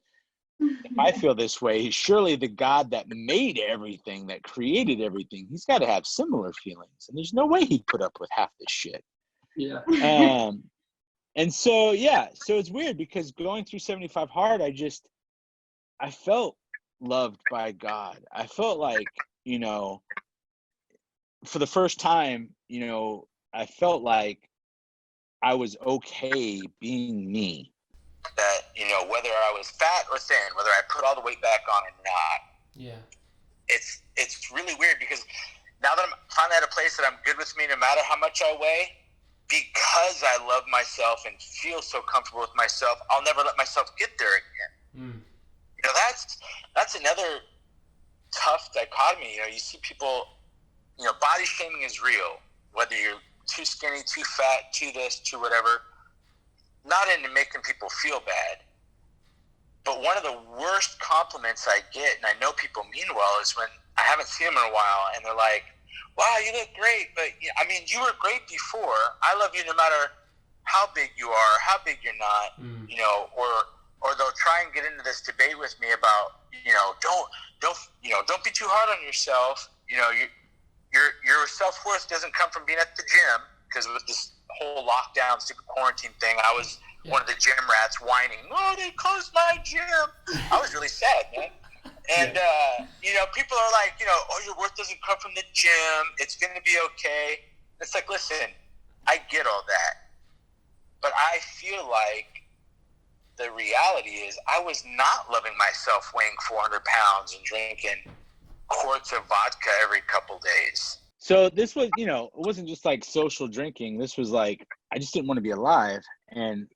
if I feel this way, surely the God that made everything, that created everything, he's got to have similar feelings. And there's no way he'd put up with half this shit. Yeah. And so, so it's weird because going through 75 Hard, I felt loved by God. I felt like, for the first time, I felt like I was okay being me. That, whether I was fat or thin, whether I put all the weight back on or not. Yeah. It's really weird because now that I'm finally at a place that I'm good with me no matter how much I weigh, because I love myself and feel so comfortable with myself, I'll never let myself get there again. That's another tough dichotomy. You see people, body shaming is real, whether you're too skinny, too fat, too this, too whatever. Not into making people feel bad, but one of the worst compliments I get, and I know people mean well, is when I haven't seen them in a while, and they're like, wow, you look great, but you were great before. I love you no matter how big you are, how big you're not, or they'll try and get into this debate with me about, don't be too hard on yourself. Your self-worth doesn't come from being at the gym, because with this whole lockdown, stupid quarantine thing, I was one of the gym rats whining, oh, they closed my gym. I was really sad, man. And, people are like, oh, your worth doesn't come from the gym. It's going to be okay. It's like, listen, I get all that. But I feel like the reality is I was not loving myself weighing 400 pounds and drinking quarts of vodka every couple days. So this was, it wasn't just like social drinking. This was like, I just didn't want to be alive. And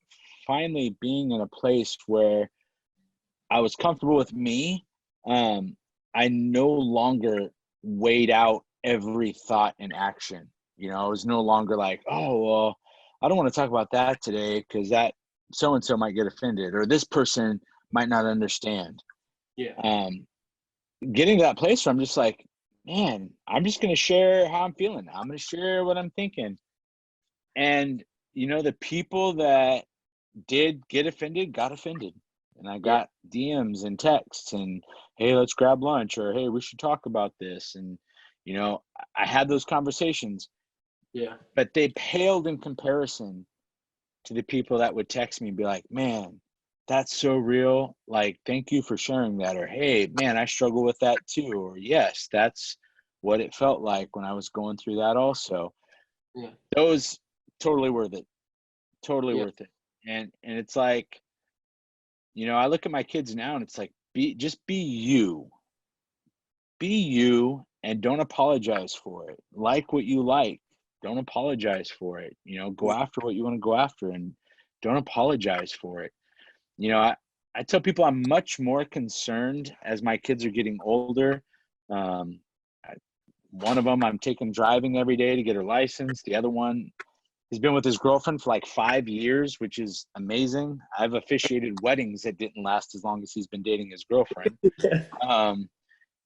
finally being in a place where I was comfortable with me, I no longer weighed out every thought and action. I was no longer like, oh, well, I don't want to talk about that today because that so-and-so might get offended or this person might not understand. Yeah. Getting to that place where I'm just like, man, I'm just going to share how I'm feeling. I'm going to share what I'm thinking. And, the people that did get offended, got offended. And I got DMs and texts and, hey, let's grab lunch, or, hey, we should talk about this. And, I had those conversations. Yeah. But they paled in comparison to the people that would text me and be like, man, that's so real. Like, thank you for sharing that. Or, hey, man, I struggle with that too. Or, yes, that's what it felt like when I was going through that also. Yeah. Those totally worth it. Totally worth it. And it's like, I look at my kids now and it's like, just be you. Be you and don't apologize for it. Like what you like. Don't apologize for it. Go after what you want to go after and don't apologize for it. I tell people I'm much more concerned as my kids are getting older. One of them, I'm taking driving every day to get her license. The other one, he's been with his girlfriend for like 5 years, which is amazing. I've officiated weddings that didn't last as long as he's been dating his girlfriend.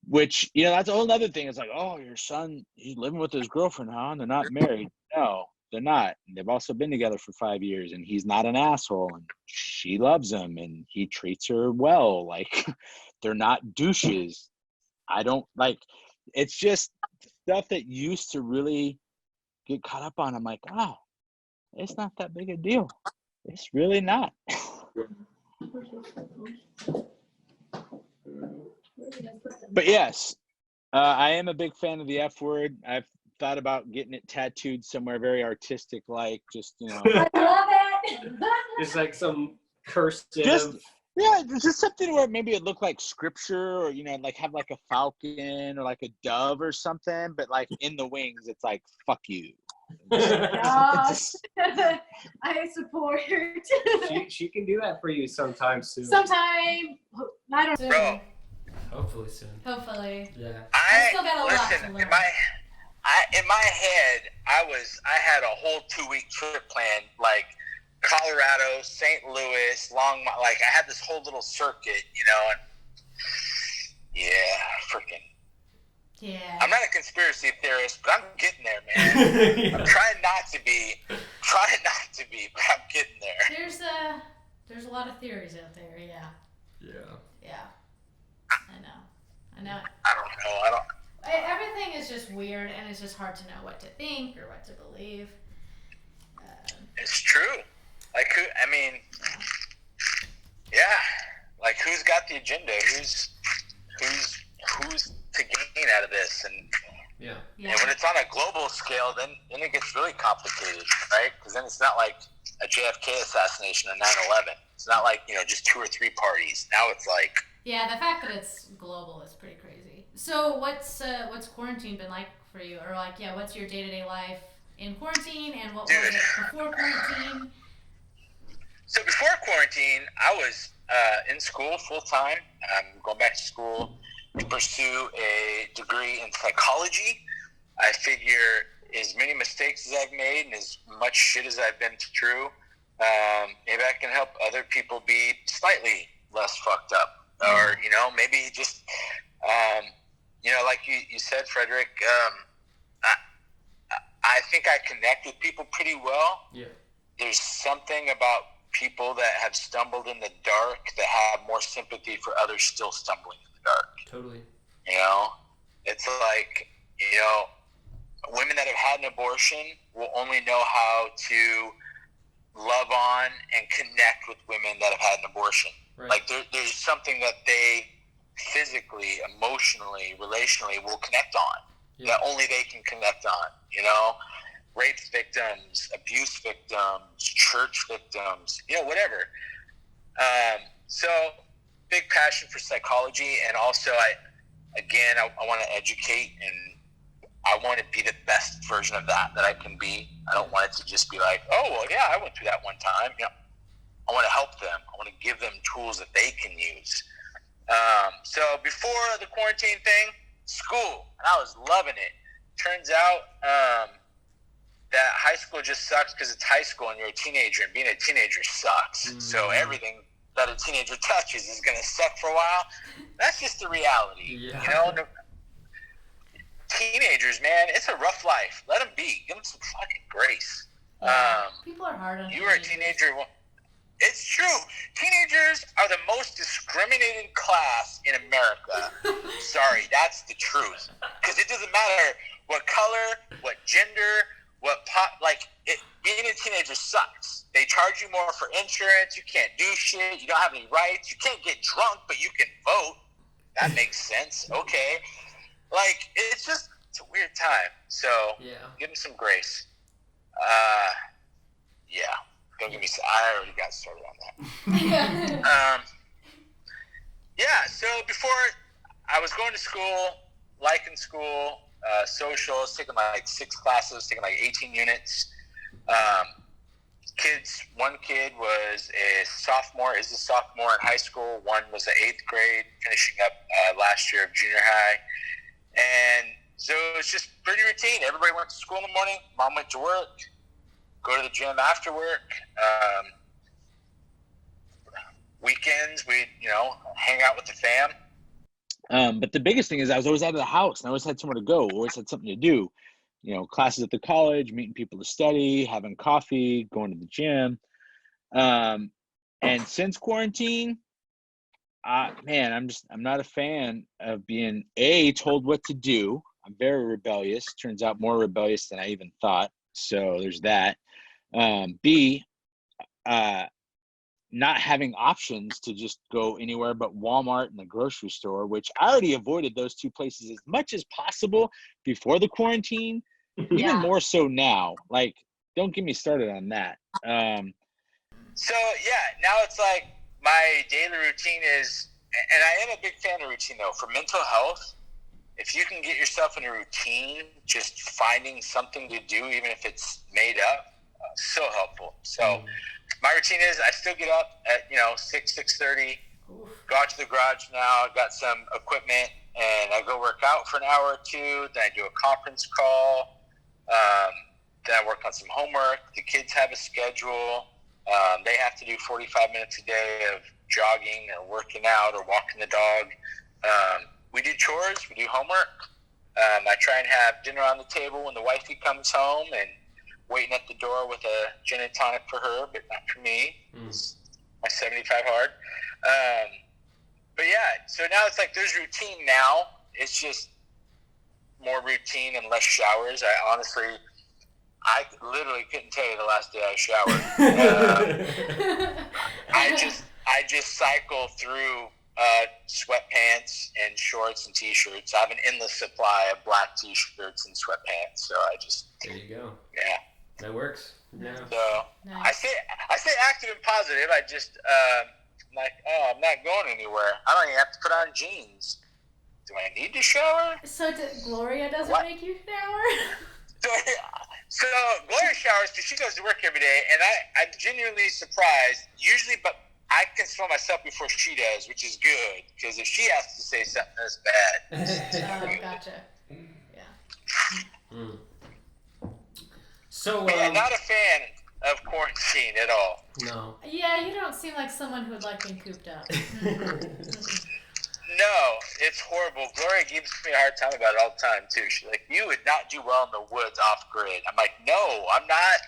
Which, that's a whole other thing. It's like, oh, your son, he's living with his girlfriend, huh? They're not married. No, they're not. They've also been together for 5 years, and he's not an asshole, and she loves him, and he treats her well. Like, they're not douches. I don't like, it's just stuff that used to really get caught up on. I'm like, oh, it's not that big a deal. It's really not. But yes, I am a big fan of the F word. I've thought about getting it tattooed somewhere very artistic, like just, I love it. Just like some cursive. Just something where maybe it looked like scripture, or like have like a falcon or like a dove or something, but like in the wings, it's like fuck you. Gosh. I support. she can do that for you sometime soon. Sometime, I don't know. Bro. Hopefully soon. Hopefully. Yeah. I still got a lot to learn. In my head, I had a whole 2-week trip planned, like Colorado, St. Louis, like I had this whole little circuit, and freaking. Yeah. I'm not a conspiracy theorist, but I'm getting there, man. Yeah. I'm trying not to be, but I'm getting there. There's a lot of theories out there, yeah. Yeah. I know. I don't know. Everything is just weird, and it's just hard to know what to think or what to believe. It's true. Like like who's got the agenda? Who's to gain out of this? And yeah. And when it's on a global scale, then it gets really complicated, right? Because then it's not like a JFK assassination or 9/11. It's not like just 2 or 3 parties. Now it's like. Yeah, the fact that it's global is pretty crazy. So what's quarantine been like for you? Or what's your day-to-day life in quarantine, and what was it before quarantine? So before quarantine, I was in school full-time. I'm going back to school to pursue a degree in psychology. I figure as many mistakes as I've made and as much shit as I've been through, maybe I can help other people be slightly less fucked up. Or, maybe just, like you said, Frederick, I think I connect with people pretty well. Yeah. There's something about people that have stumbled in the dark that have more sympathy for others still stumbling in the dark. Totally. It's like, women that have had an abortion will only know how to love on and connect with women that have had an abortion. Right. Like there's something that they physically, emotionally, relationally will connect on that only they can connect on. Rape victims, abuse victims, church victims, whatever. So big passion for psychology, and also I want to educate, and I want to be the best version of that I can be. I don't want it to just be like, oh well, yeah, I went through that one time. I want to help them. I want to give them tools that they can use. So before the quarantine thing, school, and I was loving it. Turns out that high school just sucks because it's high school and you're a teenager, and being a teenager sucks. Mm-hmm. So everything that a teenager touches is going to suck for a while. That's just the reality. Yeah. Teenagers, man, it's a rough life. Let them be. Give them some fucking grace. People are hard on you. You were a teenager. It's true. Teenagers are the most discriminated class in America. Sorry, that's the truth. Because it doesn't matter what color, what gender, being a teenager sucks. They charge you more for insurance. You can't do shit. You don't have any rights. You can't get drunk, but you can vote. That makes sense. Okay. It's a weird time. So, give them some grace. Don't give me. I already got started on that. So before I was going to school, liking school, social. I was taking 6 classes, taking 18 units. One kid was is a sophomore in high school. One was an 8th grade, finishing up last year of junior high. And so it was just pretty routine. Everybody went to school in the morning. Mom went to work. Go to the gym after work. Weekends, we'd, hang out with the fam. But the biggest thing is I was always out of the house, and I always had somewhere to go, always had something to do. Classes at the college, meeting people to study, having coffee, going to the gym. And since quarantine, I'm not a fan of being told what to do. I'm very rebellious. Turns out more rebellious than I even thought. So there's that. B, not having options to just go anywhere but Walmart and the grocery store, which I already avoided those 2 places as much as possible before the quarantine, even more so now. Don't get me started on that. So, now it's my daily routine is, and I am a big fan of routine, though, for mental health. if you can get yourself in a routine, just finding something to do, even if it's made up, so helpful. So my routine is I still get up at 6:30, go out to the garage now. I've got some equipment, and I go work out for an hour or two. Then I do a conference call. Then I work on some homework. The kids have a schedule. They have to do 45 minutes a day of jogging or working out or walking the dog. We do chores. We do homework. I try and have dinner on the table when the wifey comes home, and waiting at the door with a gin and tonic for her, but not for me. It's my 75 hard. But yeah, so now it's like there's routine now. It's just more routine and less showers. I literally couldn't tell you the last day I showered. I just cycle through sweatpants and shorts and t-shirts. I have an endless supply of black t-shirts and sweatpants. So there you go. Yeah. That works. Yeah. So Nice. I stay active and positive. I just I'm like, I'm not going anywhere. I don't even have to put on jeans. Do I need to shower? So Gloria doesn't What? make you shower? So Gloria showers because she goes to work every day, and I'm genuinely surprised. Usually, but I can smell myself before she does, which is good, because if she has to say something that's bad. Oh, gotcha. Yeah. So, Yeah, not a fan of quarantine at all. No. Yeah, you don't seem like someone who would like being cooped up. No, it's horrible. Gloria gives me a hard time about it all the time, too. She's like, you would not do well in the woods off grid. I'm like, no, I'm not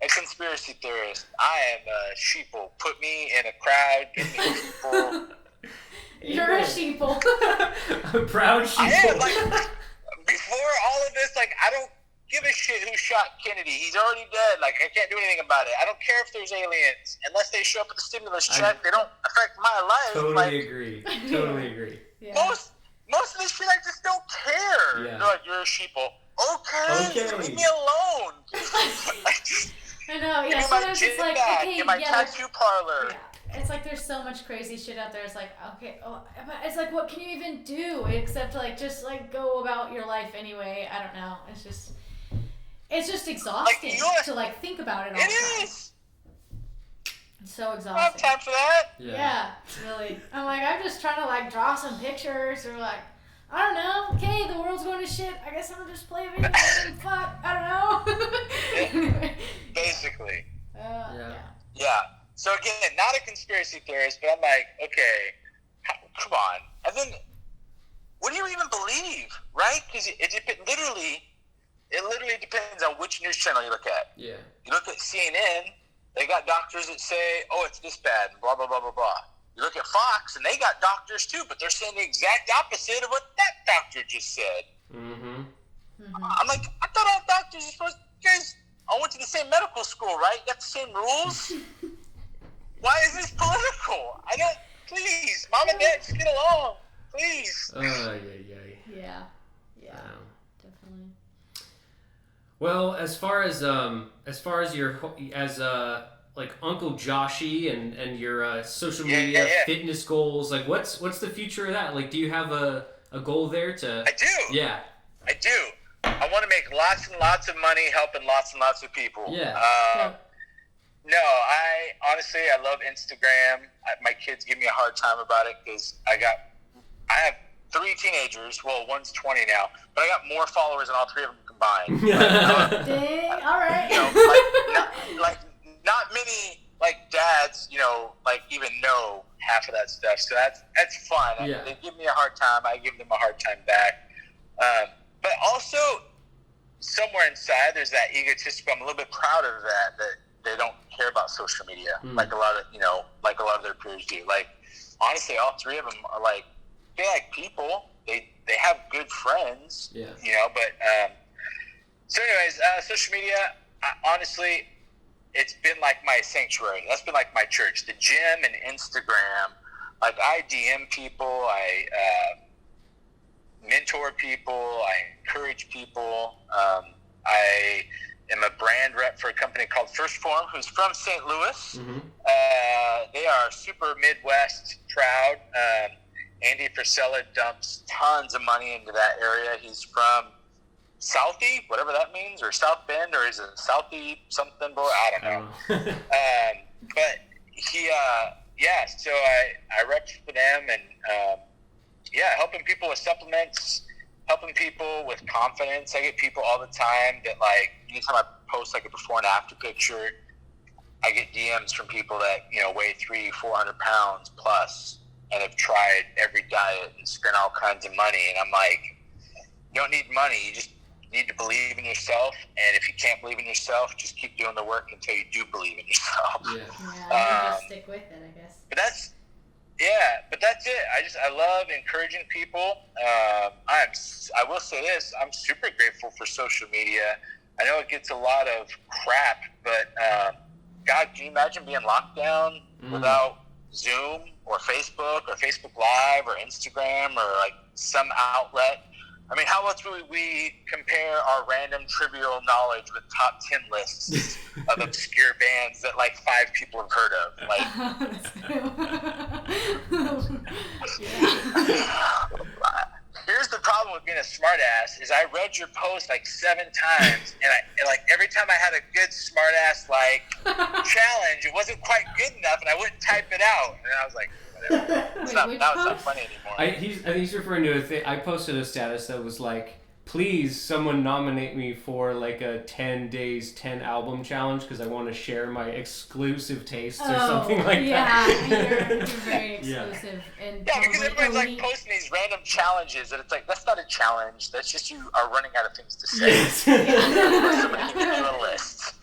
a conspiracy theorist. I am a sheeple. Put me in a crowd, give me people. You're a sheeple. A proud sheeple. I am, like, before all of this, like, I don't give a shit who shot Kennedy. He's already dead. Like, I can't do anything about it. I don't care if there's aliens. Unless they show up with a stimulus check, they don't affect my life. Totally agree. Totally agree. Yeah. Most of this shit, I just don't care. Yeah. They're like, you're a sheeple. Okay. Leave me alone. I know, yeah, Give me my sometimes gin it's like, back. okay, Give my yeah, tattoo parlor. yeah. It's like there's so much crazy shit out there. It's like, okay, but it's like, what can you even do except like just like go about your life anyway? I don't know. It's just exhausting to like think about it all the time. It is. It's so I don't have exhausting. time for that. Yeah, really. I'm like, I'm just trying to like draw some pictures or like, I don't know. Okay, the world's going to shit. I guess I'm gonna just play a video game. Fuck, I don't know. Basically. Yeah. Yeah. So again, not a conspiracy theorist, but I'm like, okay, come on. And then, what do you even believe, right? Because it literally depends on which news channel you look at. Yeah. You look at CNN, they got doctors that say, oh, it's this bad, and blah, blah, blah, blah, blah. You look at Fox, and they got doctors too, but they're saying the exact opposite of what that doctor just said. Mm-hmm. I'm like, I thought all doctors are supposed to, you guys all went to the same medical school, right? You got the same rules? Why is this political? Please, mom and dad, just get along. Please. Yeah. Definitely. Well, as far as your like Uncle Joshy and your social media fitness goals, like what's the future of that? Like, do you have a goal there to? I do. Yeah. I do. I want to make lots and lots of money helping lots and lots of people. Yeah. No, I love Instagram. My kids give me a hard time about it because I have 3 teenagers. Well, one's 20 now, but I got more followers than all 3 of them combined. Dang, all right. Not many like dads, like even know half of that stuff. So that's fun. Yeah. They give me a hard time. I give them a hard time back. But also, somewhere inside, there's that egotistical. I'm a little bit proud of that they don't care about social media like a lot of their peers do. Like, honestly, all 3 of them are like, they like people. They have good friends. Yeah. But so anyways, social media. Honestly, it's been like my sanctuary. That's been like my church. The gym and Instagram. Like, I DM people. I mentor people. I encourage people. I am a brand rep for a company called First Form, who's from St. Louis. Mm-hmm. They are super Midwest proud. Andy Frisella dumps tons of money into that area. He's from Southie, whatever that means, or South Bend, or is it Southie something, boy? I don't know. But he, so I rep for them, and helping people with supplements, helping people with confidence. I get people all the time that, like, anytime I post like a before and after picture, I get DMs from people that, weigh 300-400 pounds plus and have tried every diet and spent all kinds of money. And I'm like, you don't need money. You just need to believe in yourself. And if you can't believe in yourself, just keep doing the work until you do believe in yourself. Yeah, just stick with it, I guess. But that's it. I love encouraging people. I will say this, I'm super grateful for social media. I know it gets a lot of crap, but God, can you imagine being locked down without Zoom or Facebook Live or Instagram or like some outlet? I mean, how else would we compare our random trivial knowledge with top 10 lists of obscure bands that like 5 people have heard of? Like, here's the problem with being a smart ass is I read your post like 7 times, and like every time I had a good smart ass like challenge, it wasn't quite good enough, and I wouldn't type it out, and I was like, whatever. It's not funny anymore. I think he's referring to a thing. I posted a status that was like, please, someone nominate me for like a 10 days, 10 album challenge because I want to share my exclusive tastes or something like that. Yeah, you're very exclusive. Yeah, because everybody's like posting these random challenges, and it's like, that's not a challenge. That's just you are running out of things to say. Yes. Somebody can give you a list.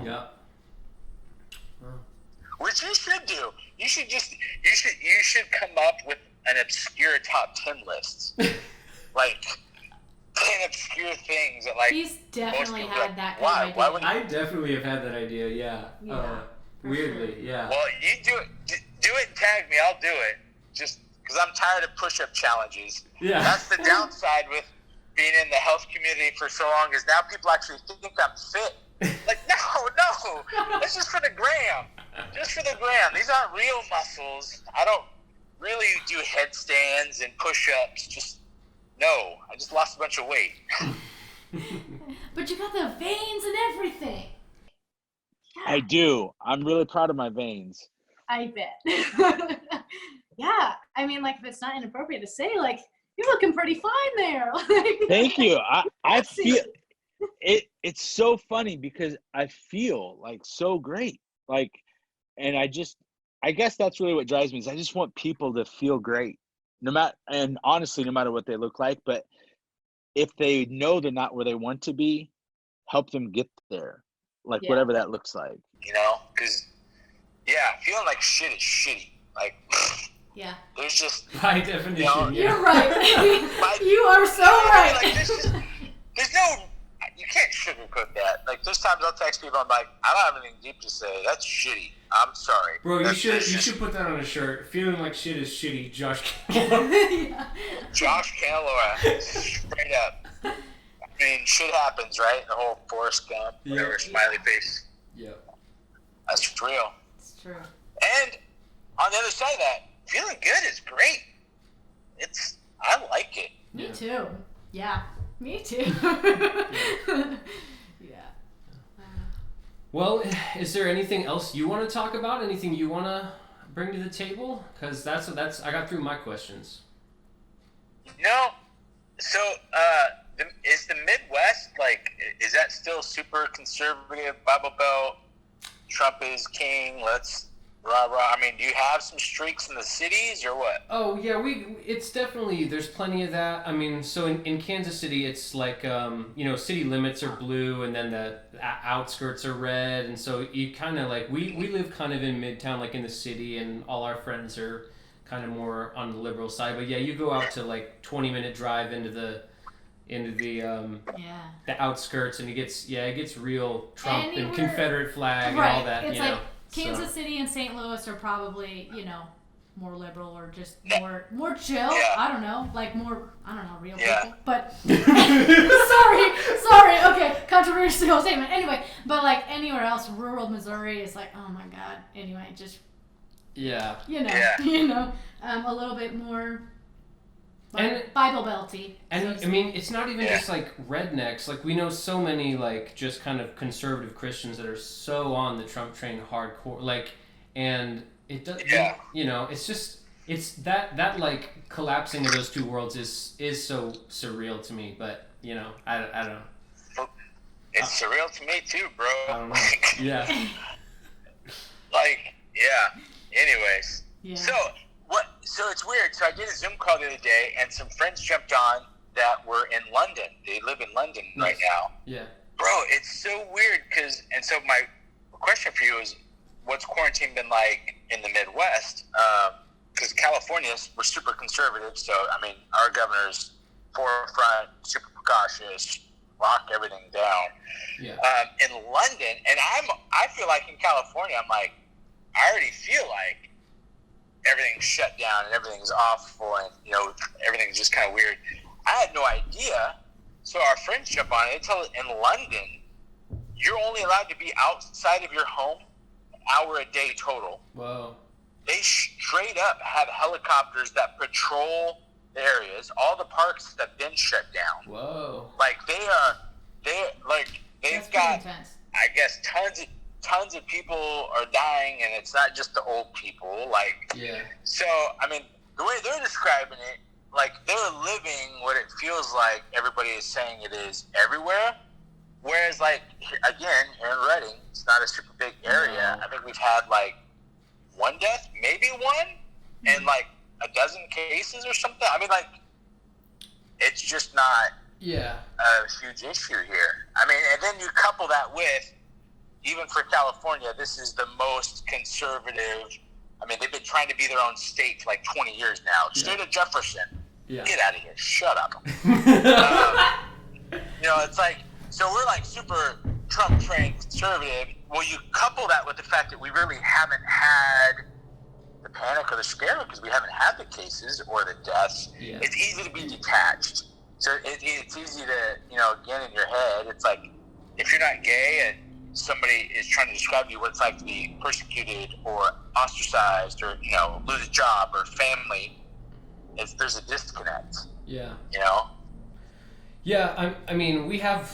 Yeah. Which you should do. You should come up with an obscure top 10 list. Like 10 obscure things that like he's definitely had like, that kind of idea. I definitely have had that idea, yeah. Weirdly, sure. yeah. Well, you do it and tag me, I'll do it. Just because I'm tired of push-up challenges. Yeah. That's the downside with being in the health community for so long is now people actually think I'm fit. Like, no, that's just for the gram. Just for the gram. These aren't real muscles. I don't really do headstands and push-ups. I just lost a bunch of weight. But you got the veins and everything. I do. I'm really proud of my veins. I bet. Yeah. I mean, like, if it's not inappropriate to say, like, you're looking pretty fine there. Thank you. I feel it's so funny because I feel like so great. Like, and I guess that's really what drives me is I just want people to feel great. And honestly, no matter what they look like, but if they know they're not where they want to be, help them get there. Like whatever that looks like. Because, feeling like shit is shitty. Like, there's just... By definition, You're right. You are so right. Like, there's no... You can't sugarcoat that. Like, there's times I'll text people, I'm like, I don't have anything deep to say. That's shitty. I'm sorry. Bro, you should put that on a shirt. Feeling like shit is shitty, Josh Cannelora. Josh Cannelora. Straight up. I mean, shit happens, right? The whole Forrest Gump, whatever, smiley face. Yeah. That's real. It's true. And on the other side of that, feeling good is great. I like it. Me too. Yeah. Me too. Well, is there anything else you want to talk about? Anything you want to bring to the table? Because that's I got through my questions. No. So, is the Midwest, like, is that still super conservative, Bible Belt, Trump is king, let's rah rah? I mean, do you have some streaks in the cities or what? Oh yeah, it's definitely, there's plenty of that. I mean, so in Kansas City, it's like city limits are blue and then the outskirts are red, and so you kind of like we live kind of in Midtown, like in the city, and all our friends are kind of more on the liberal side. But yeah, you go out to like 20-minute drive into the outskirts, and it gets real Trump and Confederate flag and all that. It's like Kansas City and St. Louis are probably more liberal or just more chill. Yeah. I don't know, like more real Yeah. people. But sorry. Okay, controversial statement. Anyway, but like anywhere else, rural Missouri is like, oh my god. Anyway, just Yeah. A little bit more Bible belty. And I mean, it's not even just like rednecks. Like, we know so many like just kind of conservative Christians that are so on the Trump train hardcore. Like, and it does. Yeah. It's just that like collapsing of those two worlds is so surreal to me. But I don't know. It's surreal to me too, bro. I don't know. Yeah. Anyways. Yeah. So it's weird. So I did a Zoom call the other day, and some friends jumped on that were in London. They live in London right now. Yeah. Bro, it's so weird so my question for you is, what's quarantine been like in the Midwest? Because California, we're super conservative. So, I mean, our governor's forefront, super precautious, lock everything down. Yeah. In London, and I feel like in California, I'm like, I already feel like everything's shut down and everything's awful and, everything's just kind of weird. I had no idea. So our friends jump on it. They tell us in London, you're only allowed to be outside of your home an hour a day total. Whoa. They straight up have helicopters that patrol the areas. All the parks have been shut down. Whoa. Like they've got, intense. I guess, tons of people are dying, and it's not just the old people. So, I mean, the way they're describing it, like, they're living what it feels like everybody is saying it is everywhere. Whereas, like, again, here in Reading, it's not a super big area. No. I think we've had, like, one death, maybe one, and, like, a dozen cases or something. I mean, like, it's just not a huge issue here. I mean, and then you couple that with, even for California, this is the most conservative. I mean, they've been trying to be their own state for like 20 years now. State of Jefferson. Yeah. Get out of here. Shut up. It's like, so we're like super Trump trained conservative. Well, you couple that with the fact that we really haven't had the panic or the scare because we haven't had the cases or the deaths. Yeah. It's easy to be detached. So it's easy to, again, in your head, it's like, if you're not gay and somebody is trying to describe to you what it's like to be persecuted or ostracized or, lose a job or family, there's a disconnect. Yeah. Yeah, I mean, we have,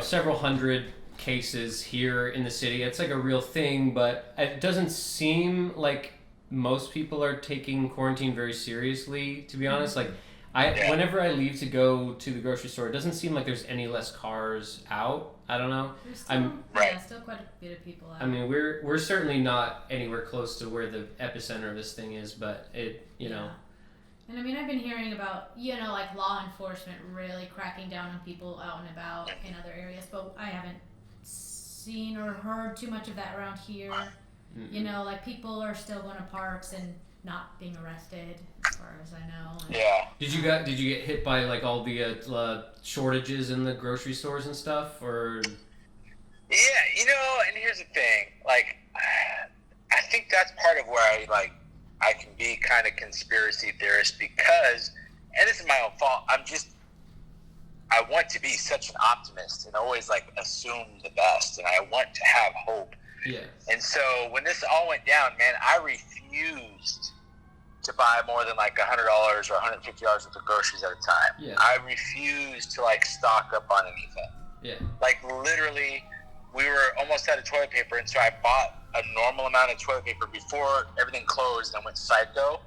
several hundred cases here in the city. It's like a real thing, but it doesn't seem like most people are taking quarantine very seriously, to be honest. Like, whenever I leave to go to the grocery store, it doesn't seem like there's any less cars out. I don't know. There's still quite a bit of people out. I mean, we're certainly not anywhere close to where the epicenter of this thing is, but know. And I mean, I've been hearing about, like law enforcement really cracking down on people out and about in other areas, but I haven't seen or heard too much of that around here. Mm-hmm. Like people are still going to parks and not being arrested, as far as I know. Yeah. Did you get hit by like all the shortages in the grocery stores and stuff, or? Yeah, and here's the thing. Like, I think that's part of where I can be kind of conspiracy theorist because, and this is my own fault. I want to be such an optimist and always like assume the best, and I want to have hope. Yeah. And so when this all went down, man, I refused to buy more than like $100 or $150 worth of groceries at a time. Yeah. I refused to like stock up on anything. Yeah. Like literally, we were almost out of toilet paper, and so I bought a normal amount of toilet paper before everything closed and went Sidego.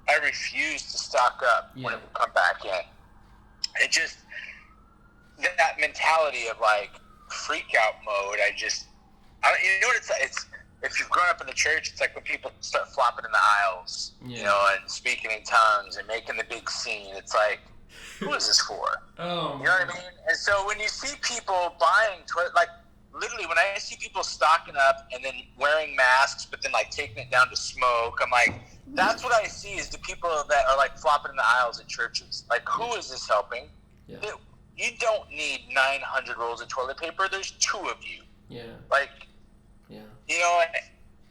I refused to stock up when it would come back in. It just, that mentality of like freak out mode, you know what it's like? It's, if you've grown up in the church, it's like when people start flopping in the aisles, and speaking in tongues and making the big scene. It's like, who is this for? Oh, you know what I mean? And so when you see people buying like literally when I see people stocking up and then wearing masks, but then like taking it down to smoke, I'm like, that's what I see is the people that are like flopping in the aisles at churches. Like, who is this helping? Yeah. You don't need 900 rolls of toilet paper. There's 2 of you. Yeah. Like,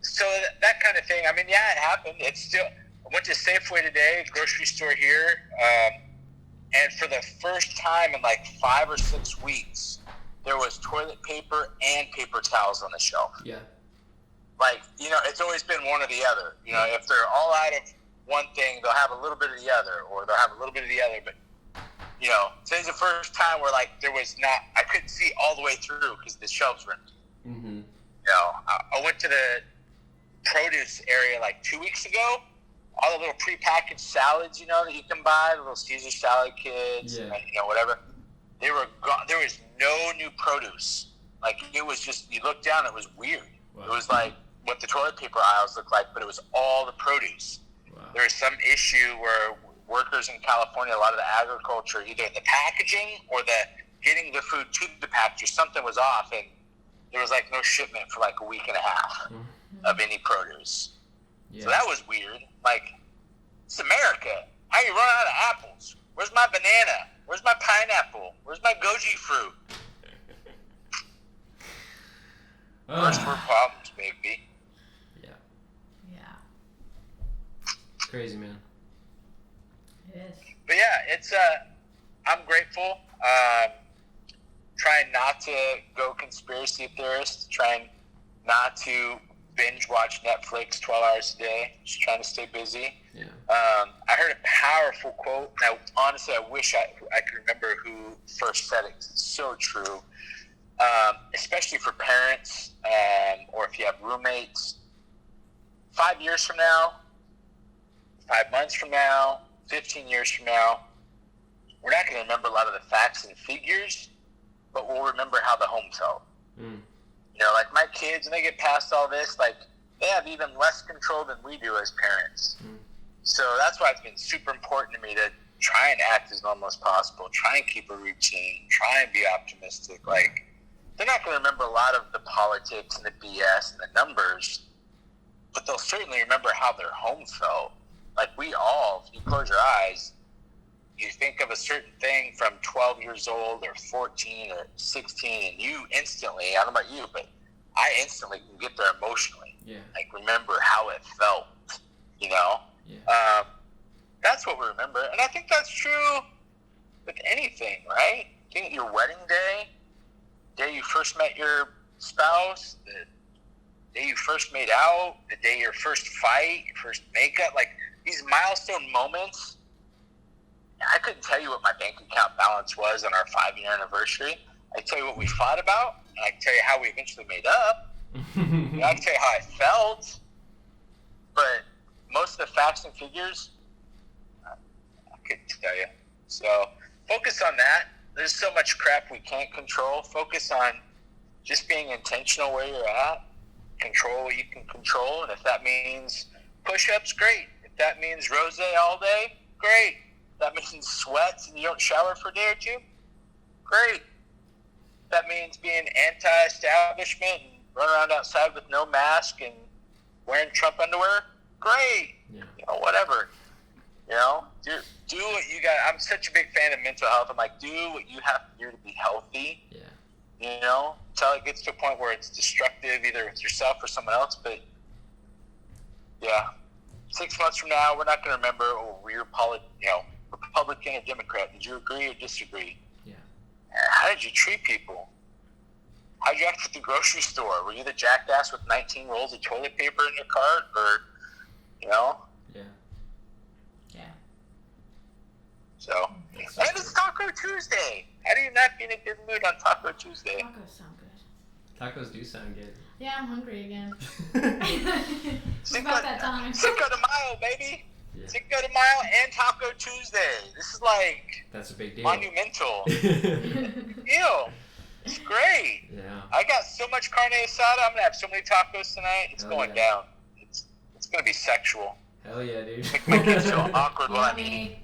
so that kind of thing. I mean, yeah, it happened. It's still, I went to Safeway today, grocery store here, and for the first time in like 5 or 6 weeks, there was toilet paper and paper towels on the shelf. Yeah. Like, you know, it's always been one or the other. You know, if they're all out of one thing, they'll have a little bit of the other, or they'll have a little bit of the other. But, you know, today's the first time where, like, I couldn't see all the way through because the shelves were empty. Mm-hmm. You know, I went to the produce area like 2 weeks ago. All the little prepackaged salads, you know, that you can buy, the little Caesar salad kits, and, you know, whatever. They were gone. There was no new produce. Like, it was just, you looked down, it was weird. Wow. It was like what the toilet paper aisles looked like, but it was all the produce. Wow. There was some issue where workers in California, a lot of the agriculture, either the packaging or the getting the food to the packager, something was off, and there was like no shipment for like a week and a half of any produce. Yeah. So that was weird. Like, it's America. How you run out of apples? Where's my banana? Where's my pineapple? Where's my goji fruit? First world problems, baby. Yeah. Yeah. Crazy, man. It is. But yeah, it's I'm grateful. Trying not to go conspiracy theorist. Trying not to binge watch Netflix 12 hours a day. Just trying to stay busy. Yeah. I heard a powerful quote. Now, honestly, I wish I could remember who first said it. It's so true. Especially for parents, or if you have roommates. 5 years from now, 5 months from now, 15 years from now, we're not going to remember a lot of the facts and figures, but we'll remember how the home felt. Mm. You know, like my kids, when they get past all this, like they have even less control than we do as parents. Mm. So that's why it's been super important to me to try and act as normal as possible, try and keep a routine, try and be optimistic. Like, they're not going to remember a lot of the politics and the BS and the numbers, but they'll certainly remember how their home felt. Like, we all, if you close your eyes, you think of a certain thing from 12 years old or 14 or 16, and you instantly, I don't know about you, but I instantly can get there emotionally. Yeah. Like, remember how it felt, you know? Yeah. That's what we remember. And I think that's true with anything, right? I think your wedding day, the day you first met your spouse, the day you first made out, the day your first fight, your first makeup, like these milestone moments. I couldn't tell you what my bank account balance was on our 5-year anniversary. I can tell you what we fought about, and I can tell you how we eventually made up. I can tell you how I felt, but most of the facts and figures, I couldn't tell you. So focus on that. There's so much crap we can't control. Focus on just being intentional where you're at. Control what you can control, and if that means push-ups, great. If that means rosé all day, great. If that means sweats and you don't shower for a day or two, great. If that means being anti-establishment and run around outside with no mask and wearing Trump underwear, great. Yeah. You know, whatever. You know, do what you got. I'm such a big fan of mental health. I'm like, do what you have to do to be healthy. Yeah. You know, until it gets to a point where it's destructive, either with yourself or someone else. But yeah, 6 months from now, we're not going to remember, oh, we're Republican or Democrat. Did you agree or disagree? Yeah. How did you treat people? How did you act at the grocery store? Were you the jackass with 19 rolls of toilet paper in your cart, or you know? Yeah. Yeah. So, and it's Taco Tuesday. How do you not be in a good mood on Taco Tuesday? Tacos sound good. Tacos do sound good. Yeah, I'm hungry again. It's about that time. Cinco de Mayo, baby. Yeah. Cinco de Mayo and Taco Tuesday. This is like... That's a big deal. Monumental. Deal. It's great. Yeah. I got so much carne asada. I'm going to have so many tacos tonight. It's going down. It's going to be sexual. Hell yeah, dude. Make my kids feel awkward while I'm eating.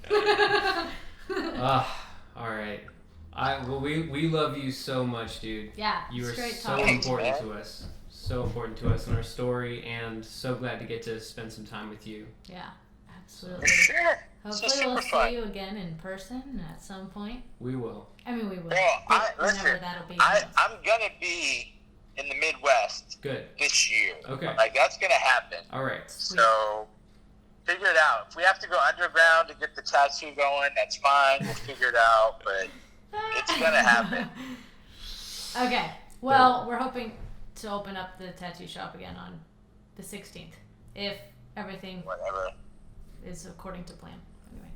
All right. We love you so much, dude. Yeah, you are great so important to us. So important to us in our story, and so glad to get to spend some time with you. Yeah, absolutely. For sure. Hopefully we'll see you again in person at some point. We will. I mean, we will. Bro, listen, that'll be. I'm gonna be in the Midwest. Good. This year. Okay. Like, that's gonna happen. All right. So figure it out. If we have to go underground to get the tattoo going, that's fine. We'll figure it out, but it's gonna happen. Okay. Well, we're hoping to open up the tattoo shop again on the 16th, if everything Whatever. is according to plan. Anyway.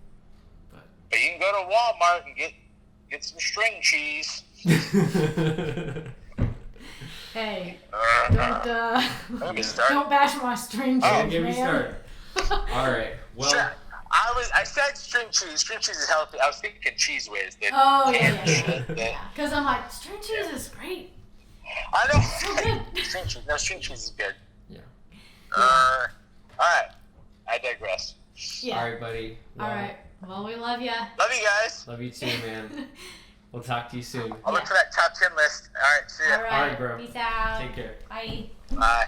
But you can go to Walmart and get some string cheese. Hey, Let me start. don't bash my string cheese, Don't get me man. started. All right. Well, Sure. I said string cheese. String cheese is healthy. I was thinking cheese whiz. Oh, yeah. Because I'm like, string cheese is great. I know. So good. String cheese is good. Yeah. All right. I digress. Yeah. all right, buddy. Well, All right. Well, we love ya. Love you guys. Love you too, man. We'll talk to you soon. I'll look for that top 10 list. All right. See ya. All right. All right, bro. Peace out. Take care. Bye. Bye.